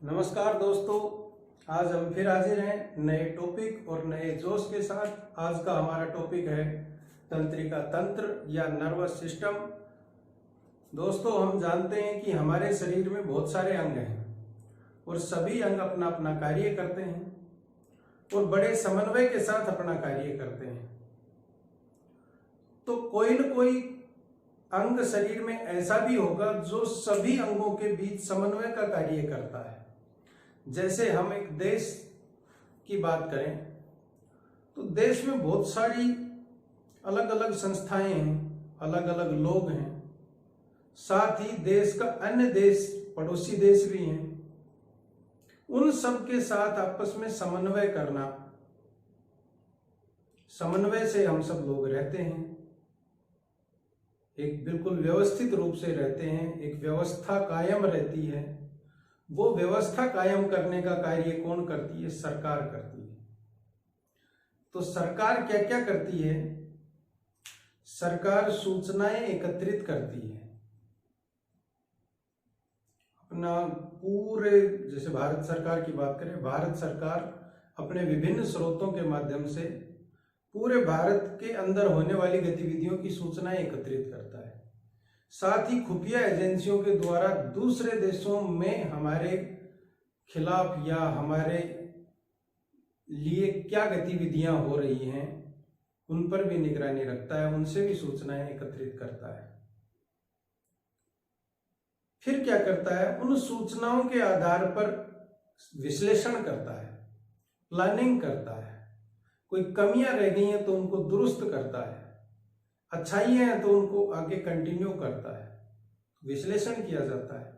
नमस्कार दोस्तों, आज हम फिर हाजिर हैं नए टॉपिक और नए जोश के साथ। आज का हमारा टॉपिक है तंत्रिका तंत्र या नर्वस सिस्टम। दोस्तों, हम जानते हैं कि हमारे शरीर में बहुत सारे अंग हैं और सभी अंग अपना अपना कार्य करते हैं और बड़े समन्वय के साथ अपना कार्य करते हैं। तो कोई न कोई अंग शरीर में ऐसा भी होगा जो सभी अंगों के बीच समन्वय का कार्य करता है। जैसे हम एक देश की बात करें तो देश में बहुत सारी अलग अलग संस्थाएं हैं, अलग अलग लोग हैं, साथ ही देश का अन्य देश पड़ोसी देश भी हैं। उन सब के साथ आपस में समन्वय करना, समन्वय से हम सब लोग रहते हैं, एक बिल्कुल व्यवस्थित रूप से रहते हैं, एक व्यवस्था कायम रहती है। वो व्यवस्था कायम करने का कार्य कौन करती है? सरकार करती है। तो सरकार क्या क्या करती है? सरकार सूचनाएं एकत्रित करती है। अपना पूरे, जैसे भारत सरकार की बात करें, भारत सरकार अपने विभिन्न स्रोतों के माध्यम से पूरे भारत के अंदर होने वाली गतिविधियों की सूचनाएं एकत्रित करता है। साथ ही खुफिया एजेंसियों के द्वारा दूसरे देशों में हमारे खिलाफ या हमारे लिए क्या गतिविधियां हो रही हैं उन पर भी निगरानी रखता है, उनसे भी सूचनाएं एकत्रित करता है। फिर क्या करता है? उन सूचनाओं के आधार पर विश्लेषण करता है, प्लानिंग करता है। कोई कमियां रह गई हैं तो उनको दुरुस्त करता है, अच्छाइयां हैं तो उनको आगे कंटिन्यू करता है। विश्लेषण किया जाता है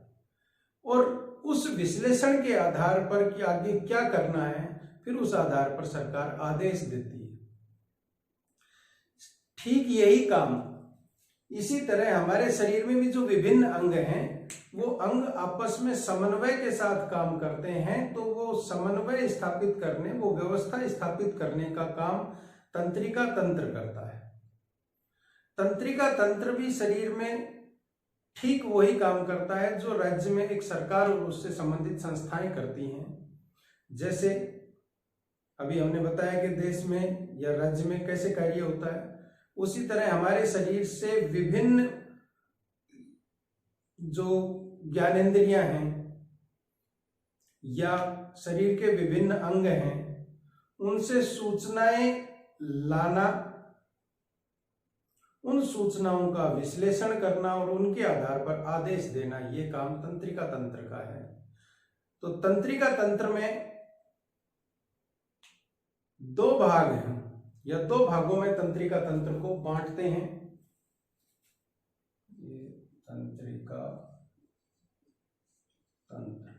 और उस विश्लेषण के आधार पर कि आगे क्या करना है, फिर उस आधार पर सरकार आदेश देती है। ठीक यही काम इसी तरह हमारे शरीर में भी जो विभिन्न अंग हैं वो अंग आपस में समन्वय के साथ काम करते हैं। तो वो समन्वय स्थापित करने, वो व्यवस्था स्थापित करने का काम तंत्रिका तंत्र करता है। तंत्रिका तंत्र भी शरीर में ठीक वही काम करता है जो राज्य में एक सरकार और उससे संबंधित संस्थाएं करती हैं। जैसे अभी हमने बताया कि देश में या राज्य में कैसे कार्य होता है, उसी तरह हमारे शरीर से विभिन्न जो ज्ञानेंद्रियां हैं या शरीर के विभिन्न अंग हैं उनसे सूचनाएं लाना, उन सूचनाओं का विश्लेषण करना और उनके आधार पर आदेश देना, ये काम तंत्रिका तंत्र का है। तो तंत्रिका तंत्र में दो भाग हैं या दो भागों में तंत्रिका तंत्र को बांटते हैं। ये तंत्रिका तंत्र,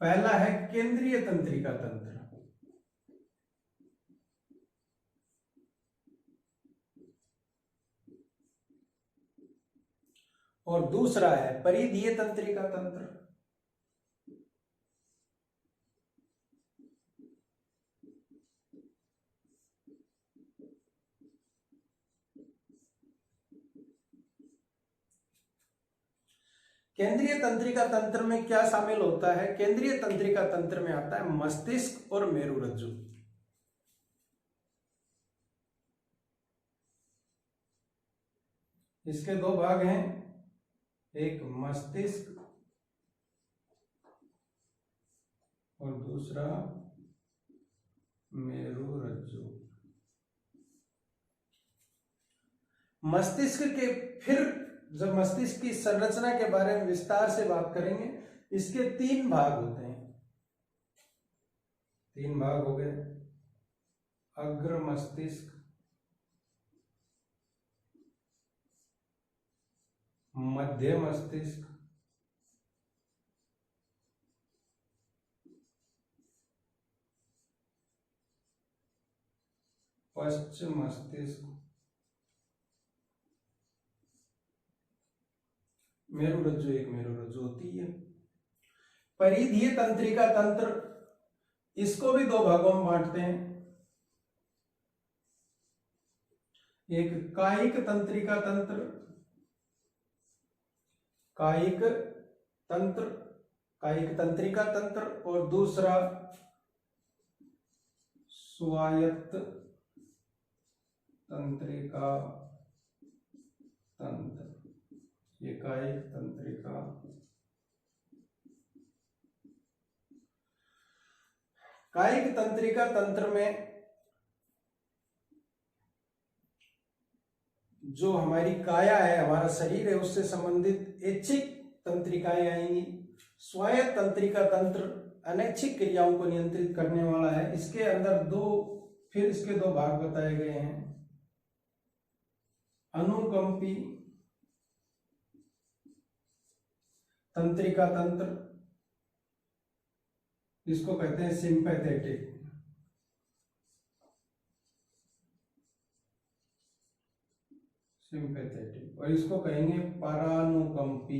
पहला है केंद्रीय तंत्रिका तंत्र और दूसरा है परिधीय तंत्रिका तंत्र। केंद्रीय तंत्रिका तंत्र में क्या शामिल होता है? केंद्रीय तंत्रिका तंत्र में आता है मस्तिष्क और मेरुरज्जु। इसके दो भाग हैं, एक मस्तिष्क और दूसरा मेरुरज्जु। मस्तिष्क के, फिर जब मस्तिष्क की संरचना के बारे में विस्तार से बात करेंगे, इसके तीन भाग होते हैं। तीन भाग हो गए, अग्र मस्तिष्क, मध्य मस्तिष्क पश्चिम मस्तिष्क, मेरुरज्जु। एक मेरुरज्जु होती है। परिधीय तंत्रिका तंत्र, इसको भी दो भागों में बांटते हैं। एक कायिक तंत्रिका तंत्र कायिक तंत्र, कायिक तंत्रिका तंत्र, और दूसरा स्वायत्त तंत्रिका तंत्र। ये कायिक तंत्रिका, कायिक तंत्रिका तंत्र में जो हमारी काया है, हमारा शरीर है, उससे संबंधित ऐच्छिक तंत्रिकाएं आएंगी। स्वायत्त तंत्रिका तंत्र अनैच्छिक क्रियाओं को नियंत्रित करने वाला है। इसके अंदर इसके दो भाग बताए गए हैं। अनुकंपी तंत्रिका तंत्र, इसको कहते हैं सिंपैथेटिक, और इसको कहेंगे परानुकंपी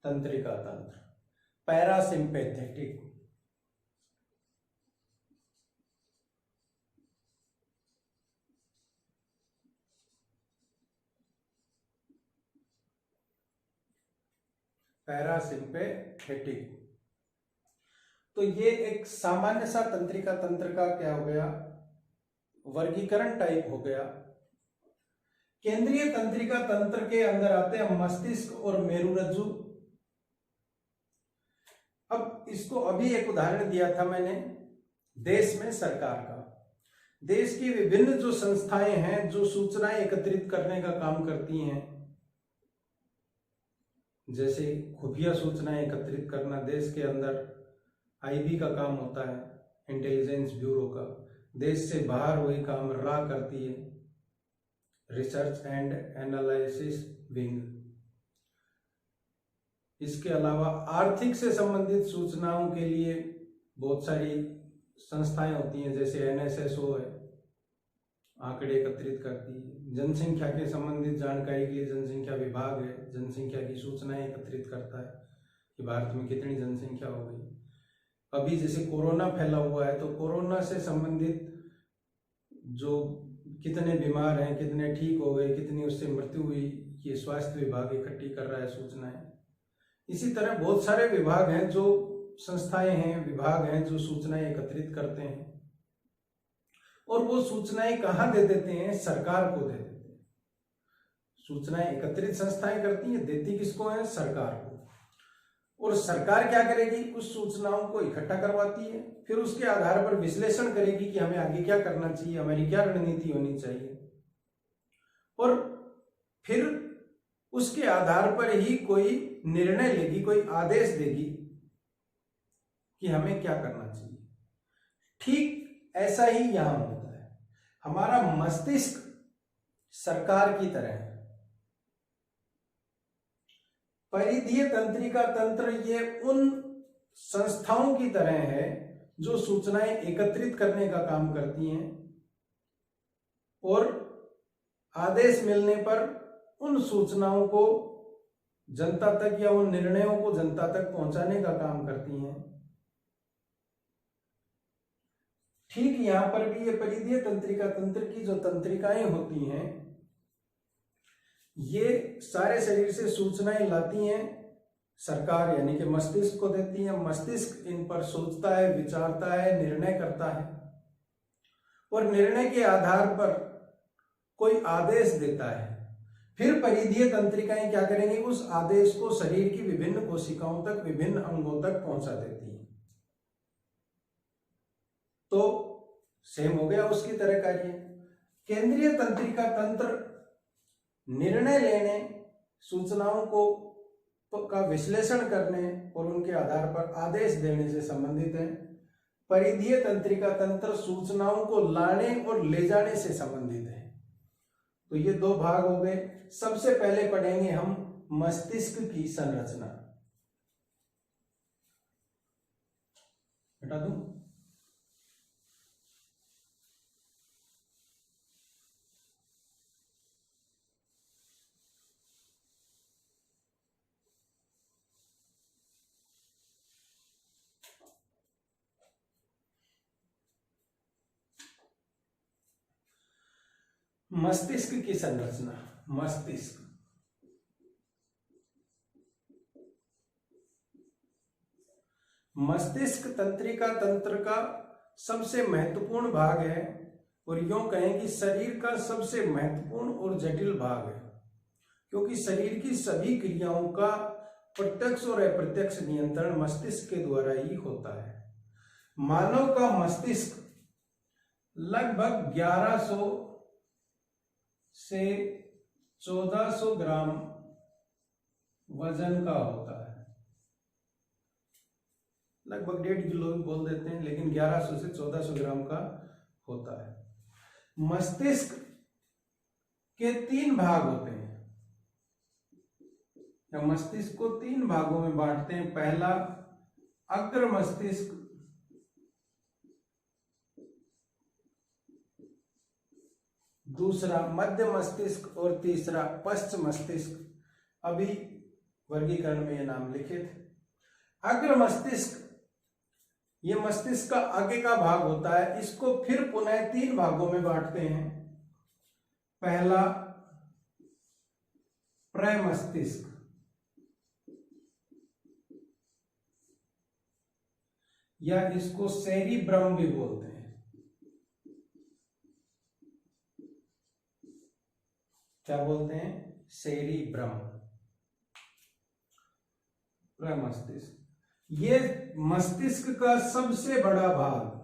तंत्रिका तंत्र, पैरासिम्पैथेटिक। पैरासिम्पैथेटिक। तो ये एक सामान्य सा तंत्रिका तंत्र का क्या हो गया, वर्गीकरण टाइप हो गया। केंद्रीय तंत्रिका तंत्र के अंदर आते हैं मस्तिष्क और मेरुरज्जु। अब इसको अभी एक उदाहरण दिया था मैंने देश में सरकार का। देश की विभिन्न जो संस्थाएं हैं जो सूचनाएं एकत्रित करने का काम करती हैं, जैसे खुफिया सूचनाएं एकत्रित करना, देश के अंदर आईबी का काम होता है, इंटेलिजेंस ब्यूरो का। देश से बाहर वही काम रा करती है, रिसर्च एंड एनालिसिस विंग। इसके अलावा आर्थिक से संबंधित सूचनाओं के लिए बहुत सारी संस्थाएं होती हैं, जैसे एनएसएसओ है, आंकड़े एकत्रित करती है। जनसंख्या के संबंधित जानकारी के लिए जनसंख्या विभाग है, जनसंख्या की सूचनाएं एकत्रित करता है कि भारत में कितनी जनसंख्या हो गई। अभी जैसे कोरोना फैला हुआ है, तो कोरोना से संबंधित जो कितने बीमार हैं, कितने ठीक हो गए, कितनी उससे मृत्यु हुई, ये स्वास्थ्य विभाग इकट्ठी कर रहा है सूचनाएं। इसी तरह बहुत सारे विभाग हैं, जो संस्थाएं हैं, विभाग हैं जो सूचनाएं एकत्रित करते हैं, और वो सूचनाएं कहाँ दे देते हैं, सरकार को दे देते हैं। सूचनाएं एकत्रित संस्थाएं करती हैं, देती किसको है, सरकार को। और सरकार क्या करेगी, उस सूचनाओं को इकट्ठा करवाती है, फिर उसके आधार पर विश्लेषण करेगी कि हमें आगे क्या करना चाहिए, हमारी क्या रणनीति होनी चाहिए, और फिर उसके आधार पर ही कोई निर्णय लेगी, कोई आदेश देगी कि हमें क्या करना चाहिए। ठीक ऐसा ही यहां होता है। हमारा मस्तिष्क सरकार की तरह है। परिधीय तंत्रिका तंत्र ये उन संस्थाओं की तरह है जो सूचनाएं एकत्रित करने का काम करती हैं, और आदेश मिलने पर उन सूचनाओं को जनता तक या उन निर्णयों को जनता तक पहुंचाने का काम करती हैं। ठीक यहां पर भी ये परिधीय तंत्रिका तंत्र की जो तंत्रिकाएं होती हैं, ये सारे शरीर से सूचनाएं लाती हैं, सरकार यानी कि मस्तिष्क को देती है। मस्तिष्क इन पर सोचता है, विचारता है, निर्णय करता है, और निर्णय के आधार पर कोई आदेश देता है। फिर परिधीय तंत्रिकाएं क्या करेंगी, उस आदेश को शरीर की विभिन्न कोशिकाओं तक, विभिन्न अंगों तक पहुंचा देती हैं। तो सेम हो गया उसकी तरह कार्य। केंद्रीय तंत्रिका तंत्र निर्णय लेने, सूचनाओं को का विश्लेषण करने और उनके आधार पर आदेश देने से संबंधित है। परिधीय तंत्रिका तंत्र सूचनाओं को लाने और ले जाने से संबंधित है। तो ये दो भाग हो गए। सबसे पहले पढ़ेंगे हम मस्तिष्क की संरचना। हटा दूं? मस्तिष्क की संरचना। मस्तिष्क मस्तिष्क तंत्रिका तंत्र का सबसे महत्वपूर्ण भाग है और यूं कहें कि शरीर का सबसे महत्वपूर्ण और जटिल भाग है, क्योंकि शरीर की सभी क्रियाओं का प्रत्यक्ष और अप्रत्यक्ष नियंत्रण मस्तिष्क के द्वारा ही होता है। मानव का मस्तिष्क लगभग 1100 से 1400 ग्राम वजन का होता है। लगभग 1.5 किलो भी बोल देते हैं, लेकिन 1100 से 1400 ग्राम का होता है। मस्तिष्क के 3 भाग होते हैं, या मस्तिष्क को 3 भागों में बांटते हैं। पहला अग्र मस्तिष्क, दूसरा मध्य मस्तिष्क और तीसरा पश्च मस्तिष्क। अभी वर्गीकरण में ये नाम लिखे थे। अग्र मस्तिष्क ये मस्तिष्क का आगे का भाग होता है। इसको फिर पुनः 3 भागों में बांटते हैं। पहला प्रमस्तिष्क, या इसको सेरिब्रम भी बोलते हैं। क्या बोलते हैं? सेरिब्रम, प्रमस्तिष्क। ये मस्तिष्क का सबसे बड़ा भाग,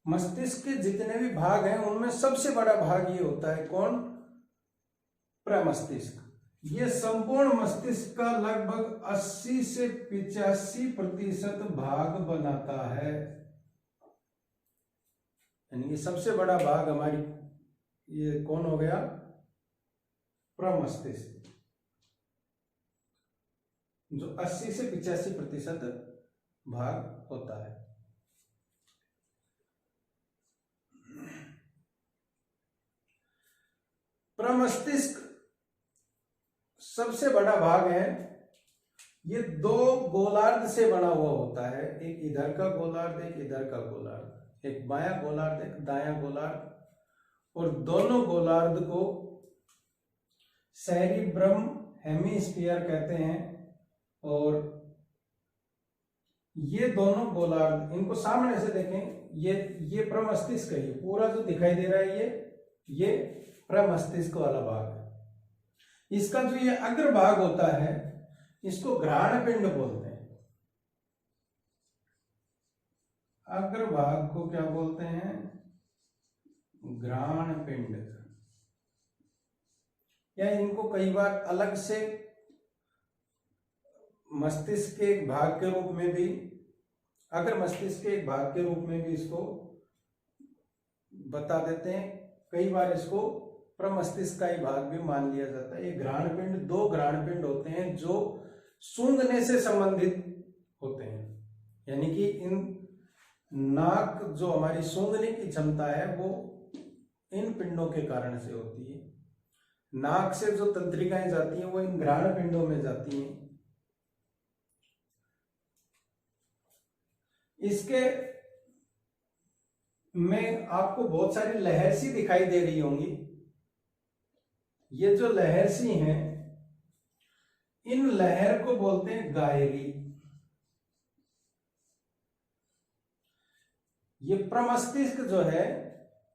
मस्तिष्क के जितने भी भाग हैं उनमें सबसे बड़ा भाग ये होता है। कौन? प्रमस्तिष्क। ये संपूर्ण मस्तिष्क का लगभग 80 से 85% भाग बनाता है। यानी ये सबसे बड़ा भाग हमारी ये कौन हो गया? प्रमस्तिष्क, जो 80 से 85% भाग होता है। प्रमस्तिष्क सबसे बड़ा भाग है। ये 2 गोलार्ध से बना हुआ होता है, एक इधर का गोलार्ध, एक इधर का गोलार्ध, एक बायां गोलार्ध, एक दायां गोलार्ध, और दोनों गोलार्ध को सेरिब्रम हेमिस्फीयर कहते हैं। और ये दोनों गोलार्ध, इनको सामने से देखें, ये प्रमस्तिष्क है। ये पूरा जो दिखाई दे रहा है ये प्रमस्तिष्क वाला भाग है। इसका जो ये अग्र भाग होता है इसको घ्राण पिंड बोलते हैं। अग्र भाग को क्या बोलते हैं? घ्राण पिंड। या इनको कई बार अलग से मस्तिष्क के एक भाग के रूप में भी, अग्र मस्तिष्क के एक भाग के रूप में भी इसको बता देते हैं। कई बार इसको प्रमस्तिष्क का ही भाग भी मान लिया जाता है। ये घ्राण पिंड, 2 घ्राण पिंड होते हैं जो सूंघने से संबंधित होते हैं। यानी कि इन नाक, जो हमारी सूंघने की क्षमता है, वो इन पिंडों के कारण से होती है। नाक से जो तंत्रिकाएं जाती हैं वो इन घ्राण पिंडों में जाती हैं। इसके में आपको बहुत सारी लहर सी दिखाई दे रही होंगी। ये जो लहर सी हैं, इन लहर को बोलते हैं गायरी। ये प्रमस्तिष्क जो है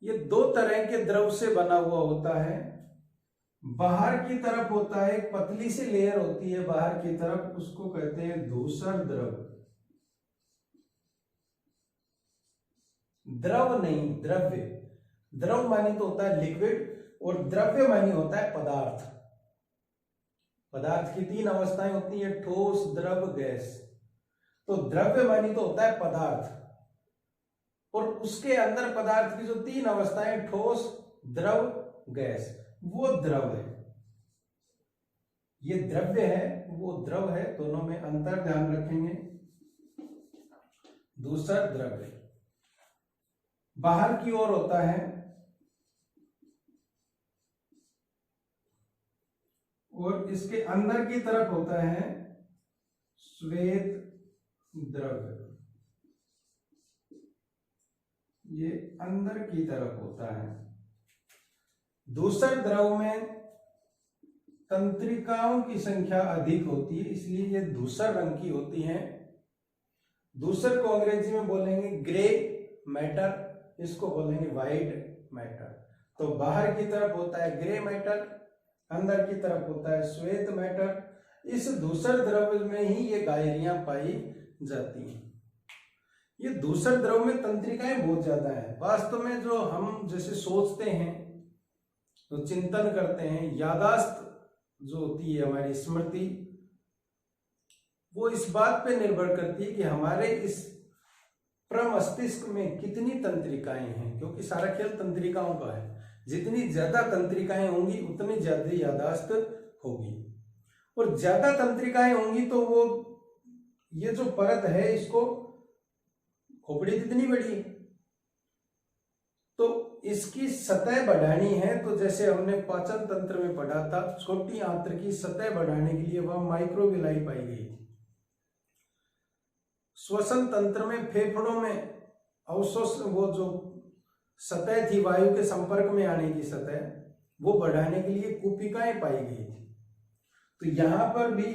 ये 2 तरह के द्रव से बना हुआ होता है। बाहर की तरफ होता है, एक पतली सी लेयर होती है बाहर की तरफ, उसको कहते हैं धूसर द्रव। द्रव नहीं, द्रव्य। द्रव मानी तो होता है लिक्विड, और द्रव्य मानी होता है पदार्थ। पदार्थ की 3 अवस्थाएं होती है, ठोस, द्रव, गैस। तो द्रव्य मानी तो होता है पदार्थ, और उसके अंदर पदार्थ की जो 3 अवस्थाएं, ठोस, द्रव, गैस, वो द्रव है। ये द्रव्य है, वो द्रव है, दोनों में अंतर ध्यान रखेंगे। दूसरा द्रव्य बाहर की ओर होता है, और इसके अंदर की तरफ होता है श्वेत द्रव्य। ये अंदर की तरफ होता है। दूसर द्रव में तंत्रिकाओं की संख्या अधिक होती है, इसलिए ये धूसर रंग की होती हैं। दूसर को अंग्रेजी में बोलेंगे ग्रे मैटर, इसको बोलेंगे व्हाइट मैटर। तो बाहर की तरफ होता है ग्रे मैटर, अंदर की तरफ होता है श्वेत मैटर। इस दूसर द्रव में ही ये गायरियां पाई जाती हैं। ये दूसर द्रव में तंत्रिकाएं बहुत ज्यादा है। वास्तव में जो हम जैसे सोचते हैं, तो चिंतन करते हैं, यादाश्त जो होती है हमारी स्मृति, वो इस बात पे निर्भर करती है कि हमारे इस प्रमस्तिष्क में कितनी तंत्रिकाएं हैं, क्योंकि सारा खेल तंत्रिकाओं का है। जितनी ज्यादा तंत्रिकाएं होंगी उतनी ज्यादा यादाश्त होगी, और ज्यादा तंत्रिकाएं होंगी तो वो ये जो परत है, इसको खोपड़ी कितनी बड़ी है, तो इसकी सतह बढ़ानी है। तो जैसे हमने पाचन तंत्र में पढ़ा था, छोटी आंत्र की सतह बढ़ाने के लिए वह माइक्रोविलाई पाई गई थी। श्वसन तंत्र में, फेफड़ों में अवशोषण, वो जो सतह थी वायु के संपर्क में आने की सतह, वो बढ़ाने के लिए कुपिकाएं पाई गई थी। तो यहां पर भी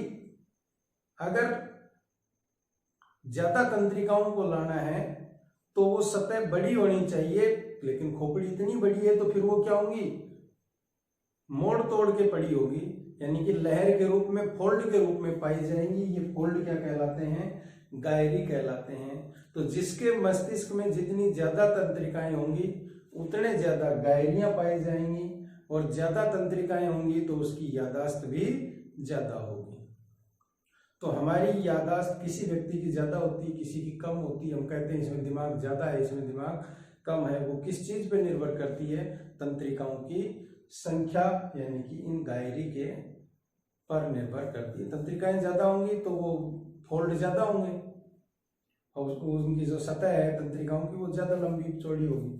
अगर ज्यादा तंत्रिकाओं को लाना है तो वो सतह बड़ी होनी चाहिए, लेकिन खोपड़ी इतनी बड़ी है तो फिर वो क्या होंगी, मोड़ तोड़ के पड़ी होगी, यानी कि लहर के रूप में, फोल्ड के रूप में पाई जाएंगी। ये फोल्ड क्या कहलाते हैं, गायरी कहलाते हैं। तो जिसके मस्तिष्क में जितनी ज्यादा तंत्रिकाएं होंगी उतने ज्यादा गायरियां पाई जाएंगी, और ज्यादा तंत्रिकाएं होंगी तो उसकी यादाश्त भी ज्यादा होगी। तो हमारी यादाश्त किसी व्यक्ति की ज्यादा होती है, किसी की कम होती है। हम कहते हैं इसमें दिमाग ज्यादा है, इसमें दिमाग कम है। वो किस चीज पे निर्भर करती है, तंत्रिकाओं की संख्या, यानी कि इन गायरी के पर निर्भर करती है। तंत्रिकाएं ज्यादा होंगी तो वो फोल्ड ज्यादा होंगे, और उसको उनकी जो सतह है तंत्रिकाओं की वो ज्यादा लंबी चौड़ी होगी।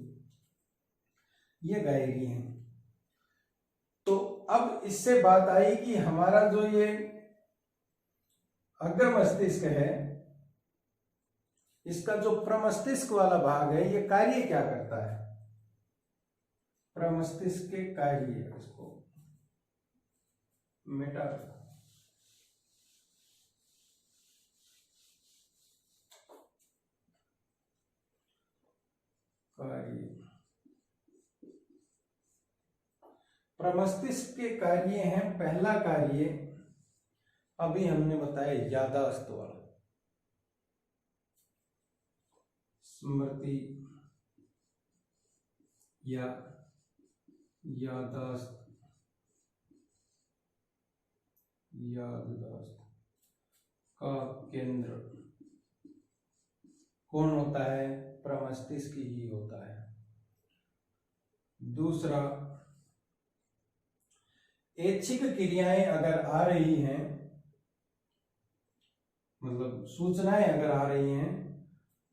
ये गायरी है। तो अब इससे बात आई कि हमारा जो ये अग्र मस्तिष्क है, इसका जो प्रमस्तिष्क वाला भाग है, ये कार्य क्या करता है, प्रमस्तिष्क के कार्य, इसको मिटा कार्य। प्रमस्तिष्क के कार्य हैं, पहला कार्य अभी हमने बताया यादाश्त वाला, स्मृति या यादाश्त, याददाश्त का केंद्र कौन होता है, प्रमस्तिष्क ही होता है। दूसरा, ऐच्छिक क्रियाएं अगर आ रही हैं, मतलब सूचनाएं अगर आ रही हैं,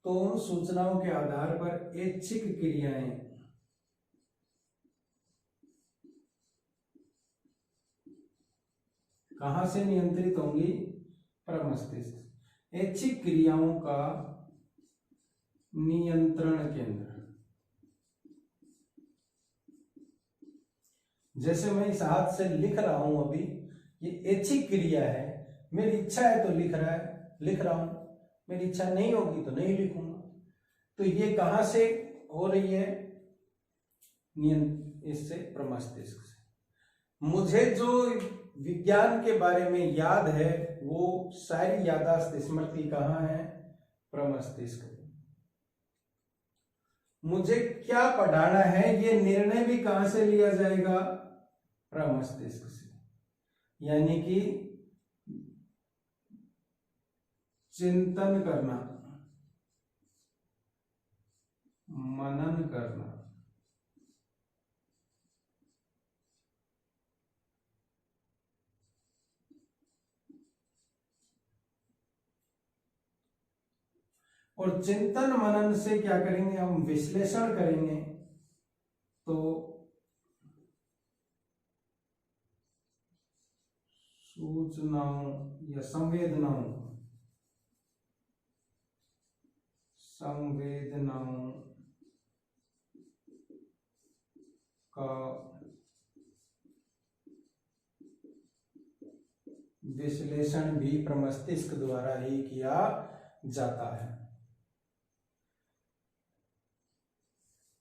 तो उन सूचनाओं के आधार पर ऐच्छिक क्रियाएं कहां से नियंत्रित होंगी, प्रमस्तिष्क। ऐच्छिक क्रियाओं का नियंत्रण केंद्र, जैसे मैं इस हाथ से लिख रहा हूं अभी, ये ऐच्छिक क्रिया है। मेरी इच्छा है तो लिख रहा हूं, मेरी इच्छा नहीं होगी तो नहीं लिखूंगा। तो ये कहां से हो रही है, इससे, प्रमस्तिष्क से। मुझे जो विज्ञान के बारे में याद है, वो सारी यादाश्त स्मृति कहाँ है, प्रमस्तिष्क में। मुझे क्या पढ़ाना है, ये निर्णय भी कहां से लिया जाएगा, प्रमस्तिष्क से। यानी कि चिंतन करना, मनन करना, और चिंतन मनन से क्या करेंगे, हम विश्लेषण करेंगे। तो सूचनाओं या संवेदनाओं का विश्लेषण भी प्रमस्तिष्क द्वारा ही किया जाता है।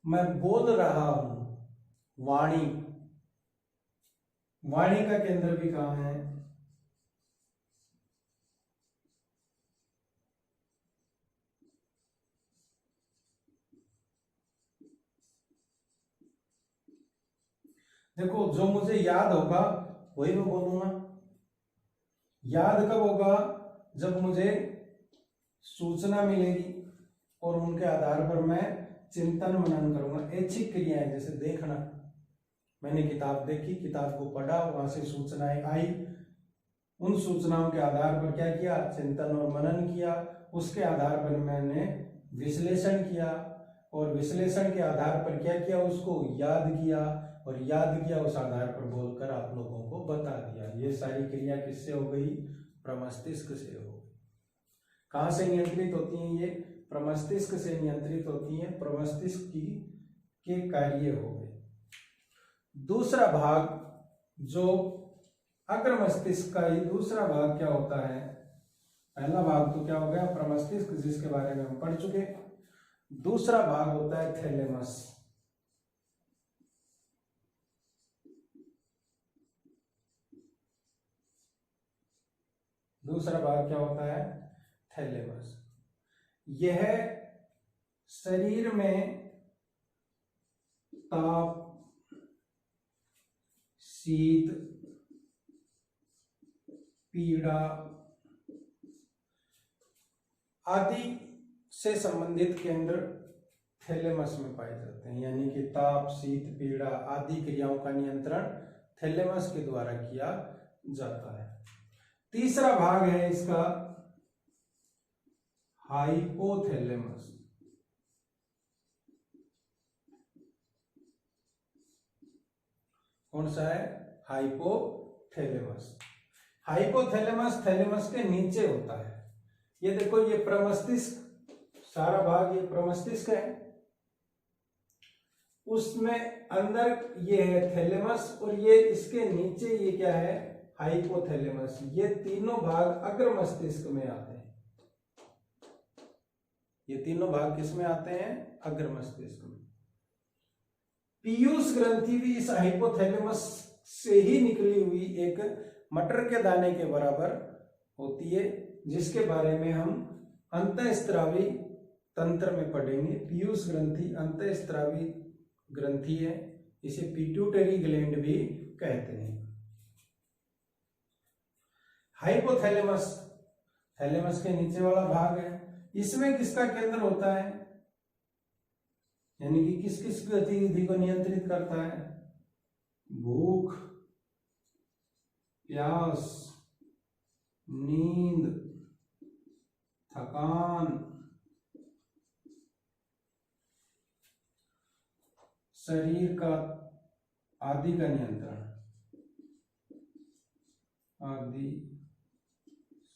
मैं बोल रहा हूं, वाणी, वाणी का केंद्र भी कहां है? देखो, जो मुझे याद होगा वही मैं बोलूंगा। याद कब होगा? जब मुझे सूचना मिलेगी और उनके आधार पर मैं चिंतन मनन करूंगा। ऐच्छिक क्रियाएं जैसे देखना, मैंने किताब देखी, किताब को पढ़ा, वहां से सूचनाएं आई, उन सूचनाओं के आधार पर क्या किया? चिंतन और मनन किया। उसके आधार पर मैंने विश्लेषण किया और विश्लेषण के आधार पर क्या किया? उसको याद किया और याद किया, उस आधार पर बोलकर आप लोगों को बता दिया। ये सारी क्रिया किससे हो गई? प्रमस्तिष्क से हो गई। कहां से नियंत्रित होती हैं ये? प्रमस्तिष्क से नियंत्रित होती हैं। प्रमस्तिष्क की के कार्य हो गए। दूसरा भाग जो अग्र मस्तिष्क का ही दूसरा भाग क्या होता है? पहला भाग तो क्या हो गया? प्रमस्तिष्क, जिसके बारे में हम पढ़ चुके। दूसरा भाग होता है थैलेमस। दूसरा भाग क्या होता है? थैलेमस। यह शरीर में ताप, शीत, पीड़ा आदि से संबंधित केंद्र थैलेमस में पाए जाते हैं। यानी कि ताप, शीत, पीड़ा आदि क्रियाओं का नियंत्रण थैलेमस के द्वारा किया जाता है। तीसरा भाग है इसका हाइपोथैलेमस। कौन सा है? हाइपोथैलेमस। हाइपोथैलेमस थैलेमस के नीचे होता है। ये देखो, ये प्रमस्तिष्क, सारा भाग ये प्रमस्तिष्क है, उसमें अंदर ये है थैलेमस और ये इसके नीचे ये क्या है? हाइपोथैलेमस। ये तीनों भाग अग्र मस्तिष्क में आते हैं। ये तीनों भाग किस में आते हैं? अग्र मस्तिष्क में। पीयूष ग्रंथि भी इस हाइपोथैलेमस से ही निकली हुई एक मटर के दाने के बराबर होती है, जिसके बारे में हम अंतःस्त्रावी तंत्र में पढ़ेंगे। पीयूष ग्रंथि अंतःस्त्रावी ग्रंथि है, इसे पिट्यूटरी ग्लैंड भी कहते हैं। हाइपोथैलेमस थैलेमस के नीचे वाला भाग है। इसमें किसका केंद्र होता है? यानी कि किस किस गतिविधि को नियंत्रित करता है? भूख, प्यास, नींद, थकान, शरीर का आदि का नियंत्रण, आदि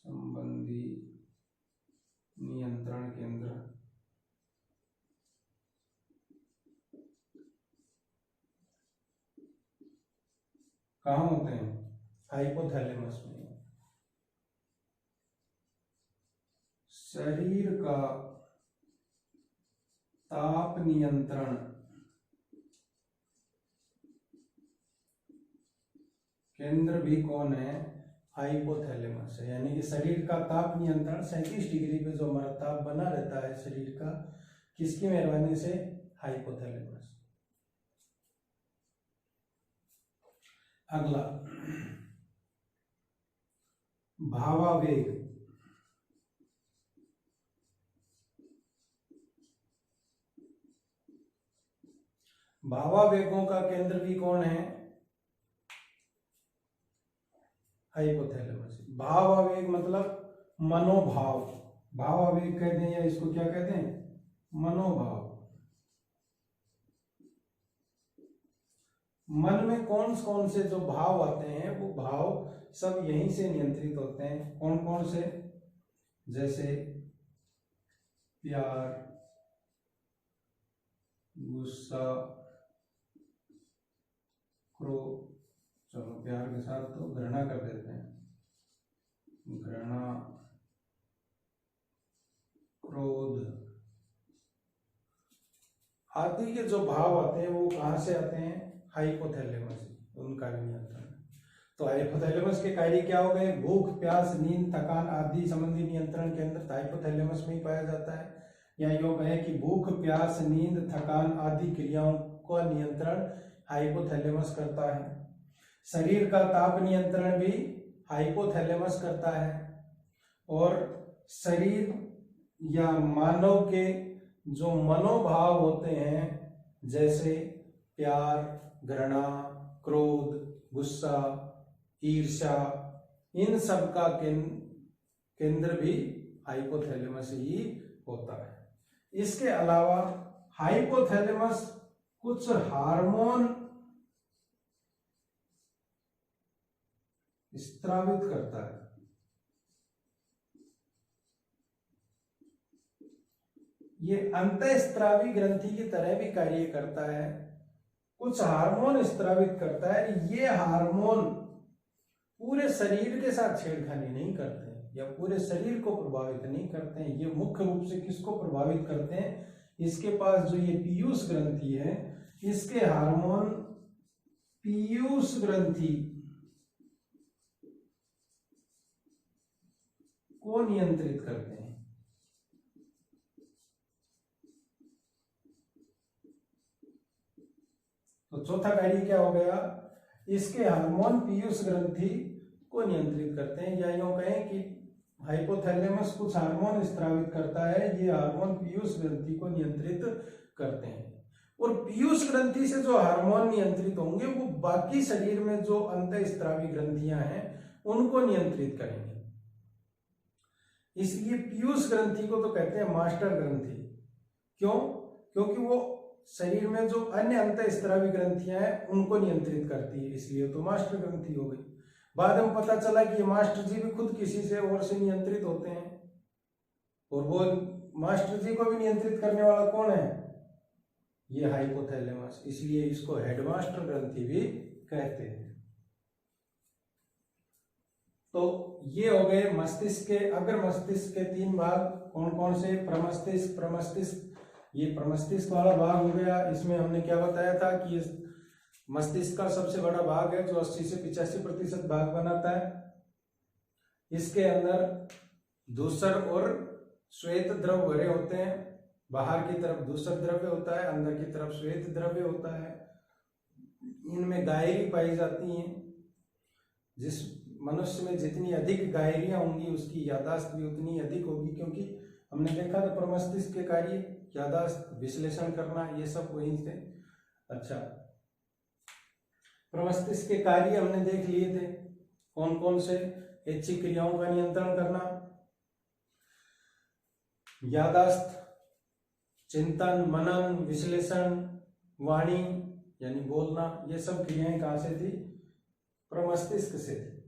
संबंधी नियंत्रण केंद्र कहाँ होते हैं? हाइपोथैलेमस में। शरीर का ताप नियंत्रण केंद्र भी कौन है? हाइपोथैलेमस है। यानी कि शरीर का ताप नियंत्रण 37 डिग्री पे जो हमारा ताप बना रहता है शरीर का, किसकी मेहरबानी से? हाइपोथैलेमस। अगला भावावेग। भावावेगों का केंद्र भी कौन है? हाइपोथैलेमस। भावावेग मतलब मनोभाव। भावावेग कहते हैं या इसको क्या कहते हैं? मनोभाव। मन में कौन कौन से जो भाव आते हैं वो भाव सब यहीं से नियंत्रित होते हैं। कौन कौन से? जैसे प्यार, गुस्सा, क्रोध, चलो प्यार के साथ तो घृणा कर देते हैं, घृणा, क्रोध आदि के जो भाव आते हैं वो कहाँ से आते हैं? हाइपोथैलेमस, उनका भी नियंत्रण। तो हाइपोथैलेमस के कार्य क्या हो गए? भूख, प्यास, नींद, थकान आदि संबंधी नियंत्रण केंद्र हाइपोथैलेमस में ही पाया जाता है। या यूं कहें कि भूख, प्यास, नींद, थकान आदि क्रियाओं का नियंत्रण हाइपोथैलेमस करता है। शरीर का ताप नियंत्रण भी हाइपोथैलेमस करता है। और शरीर या मानव के जो मनोभाव होते हैं, जैसे प्यार, घृणा, क्रोध, गुस्सा, ईर्ष्या, इन सब का केंद्र भी हाइपोथैलेमस ही होता है। इसके अलावा हाइपोथैलेमस कुछ हार्मोन स्रावित करता है। ये अंतःस्रावी ग्रंथि की तरह भी कार्य करता है, कुछ हार्मोन स्रावित करता है। ये हार्मोन पूरे शरीर के साथ छेड़खानी नहीं करते हैं या पूरे शरीर को प्रभावित नहीं करते हैं। ये मुख्य रूप से किसको प्रभावित करते हैं? इसके पास जो ये पीयूष ग्रंथि है, इसके हार्मोन पीयूष ग्रंथि को नियंत्रित करते हैं। तो चौथा कार्य क्या हो गया? इसके हार्मोन पीयूष ग्रंथि को नियंत्रित करते हैं। या यूं कहें कि हाइपोथैलेमस कुछ हार्मोन स्रावित करता है, ये हार्मोन पीयूष ग्रंथि को नियंत्रित करते हैं। और पीयूष ग्रंथि से जो हार्मोन नियंत्रित होंगे वो बाकी शरीर में जो अंतःस्रावी ग्रंथियां हैं उनको नियंत्रित करेंगे। इसलिए पीयूष ग्रंथि को तो कहते हैं मास्टर ग्रंथि। क्यों? क्योंकि वो शरीर में जो अन्य अंतःस्रावी ग्रंथियां हैं उनको नियंत्रित करती है, इसलिए तो मास्टर ग्रंथि हो गई। बाद में पता चला कि ये मास्टर जी भी खुद किसी से और से नियंत्रित होते हैं, और वो मास्टर जी को भी नियंत्रित करने वाला कौन है? ये हाइपोथैलेमस, इसलिए इसको हेडमास्टर ग्रंथि भी कहते हैं। तो ये हो गए मस्तिष्क के, अग्र मस्तिष्क के 3 भाग। कौन कौन से? प्रमस्तिष्क, प्रमस्तिष्क, ये प्रमस्तिष्क वाला भाग हो गया। इसमें हमने क्या बताया था कि इस मस्तिष्क का सबसे बड़ा भाग है जो 80 से 85% भाग बनाता है। इसके अंदर धूसर और श्वेत द्रव भरे होते हैं। बाहर की तरफ धूसर द्रव्य होता है, अंदर की तरफ श्वेत द्रव्य होता है। इनमें गायरी पाई जाती हैं। जिस मनुष्य में जितनी अधिक गायरियां होंगी उसकी याददाश्त भी उतनी अधिक होगी, क्योंकि हमने देखा था प्रमस्तिष्क के कार्य याददाश्त, विश्लेषण करना, ये सब वहीं थे। अच्छा, प्रमस्तिष्क के कार्य हमने देख लिए थे, कौन कौन से? ऐच्छिक क्रियाओं का नियंत्रण करना, याददाश्त, चिंतन, मनन, विश्लेषण, वाणी यानी बोलना, ये सब क्रियाएं कहां से थी? प्रमस्तिष्क से थी।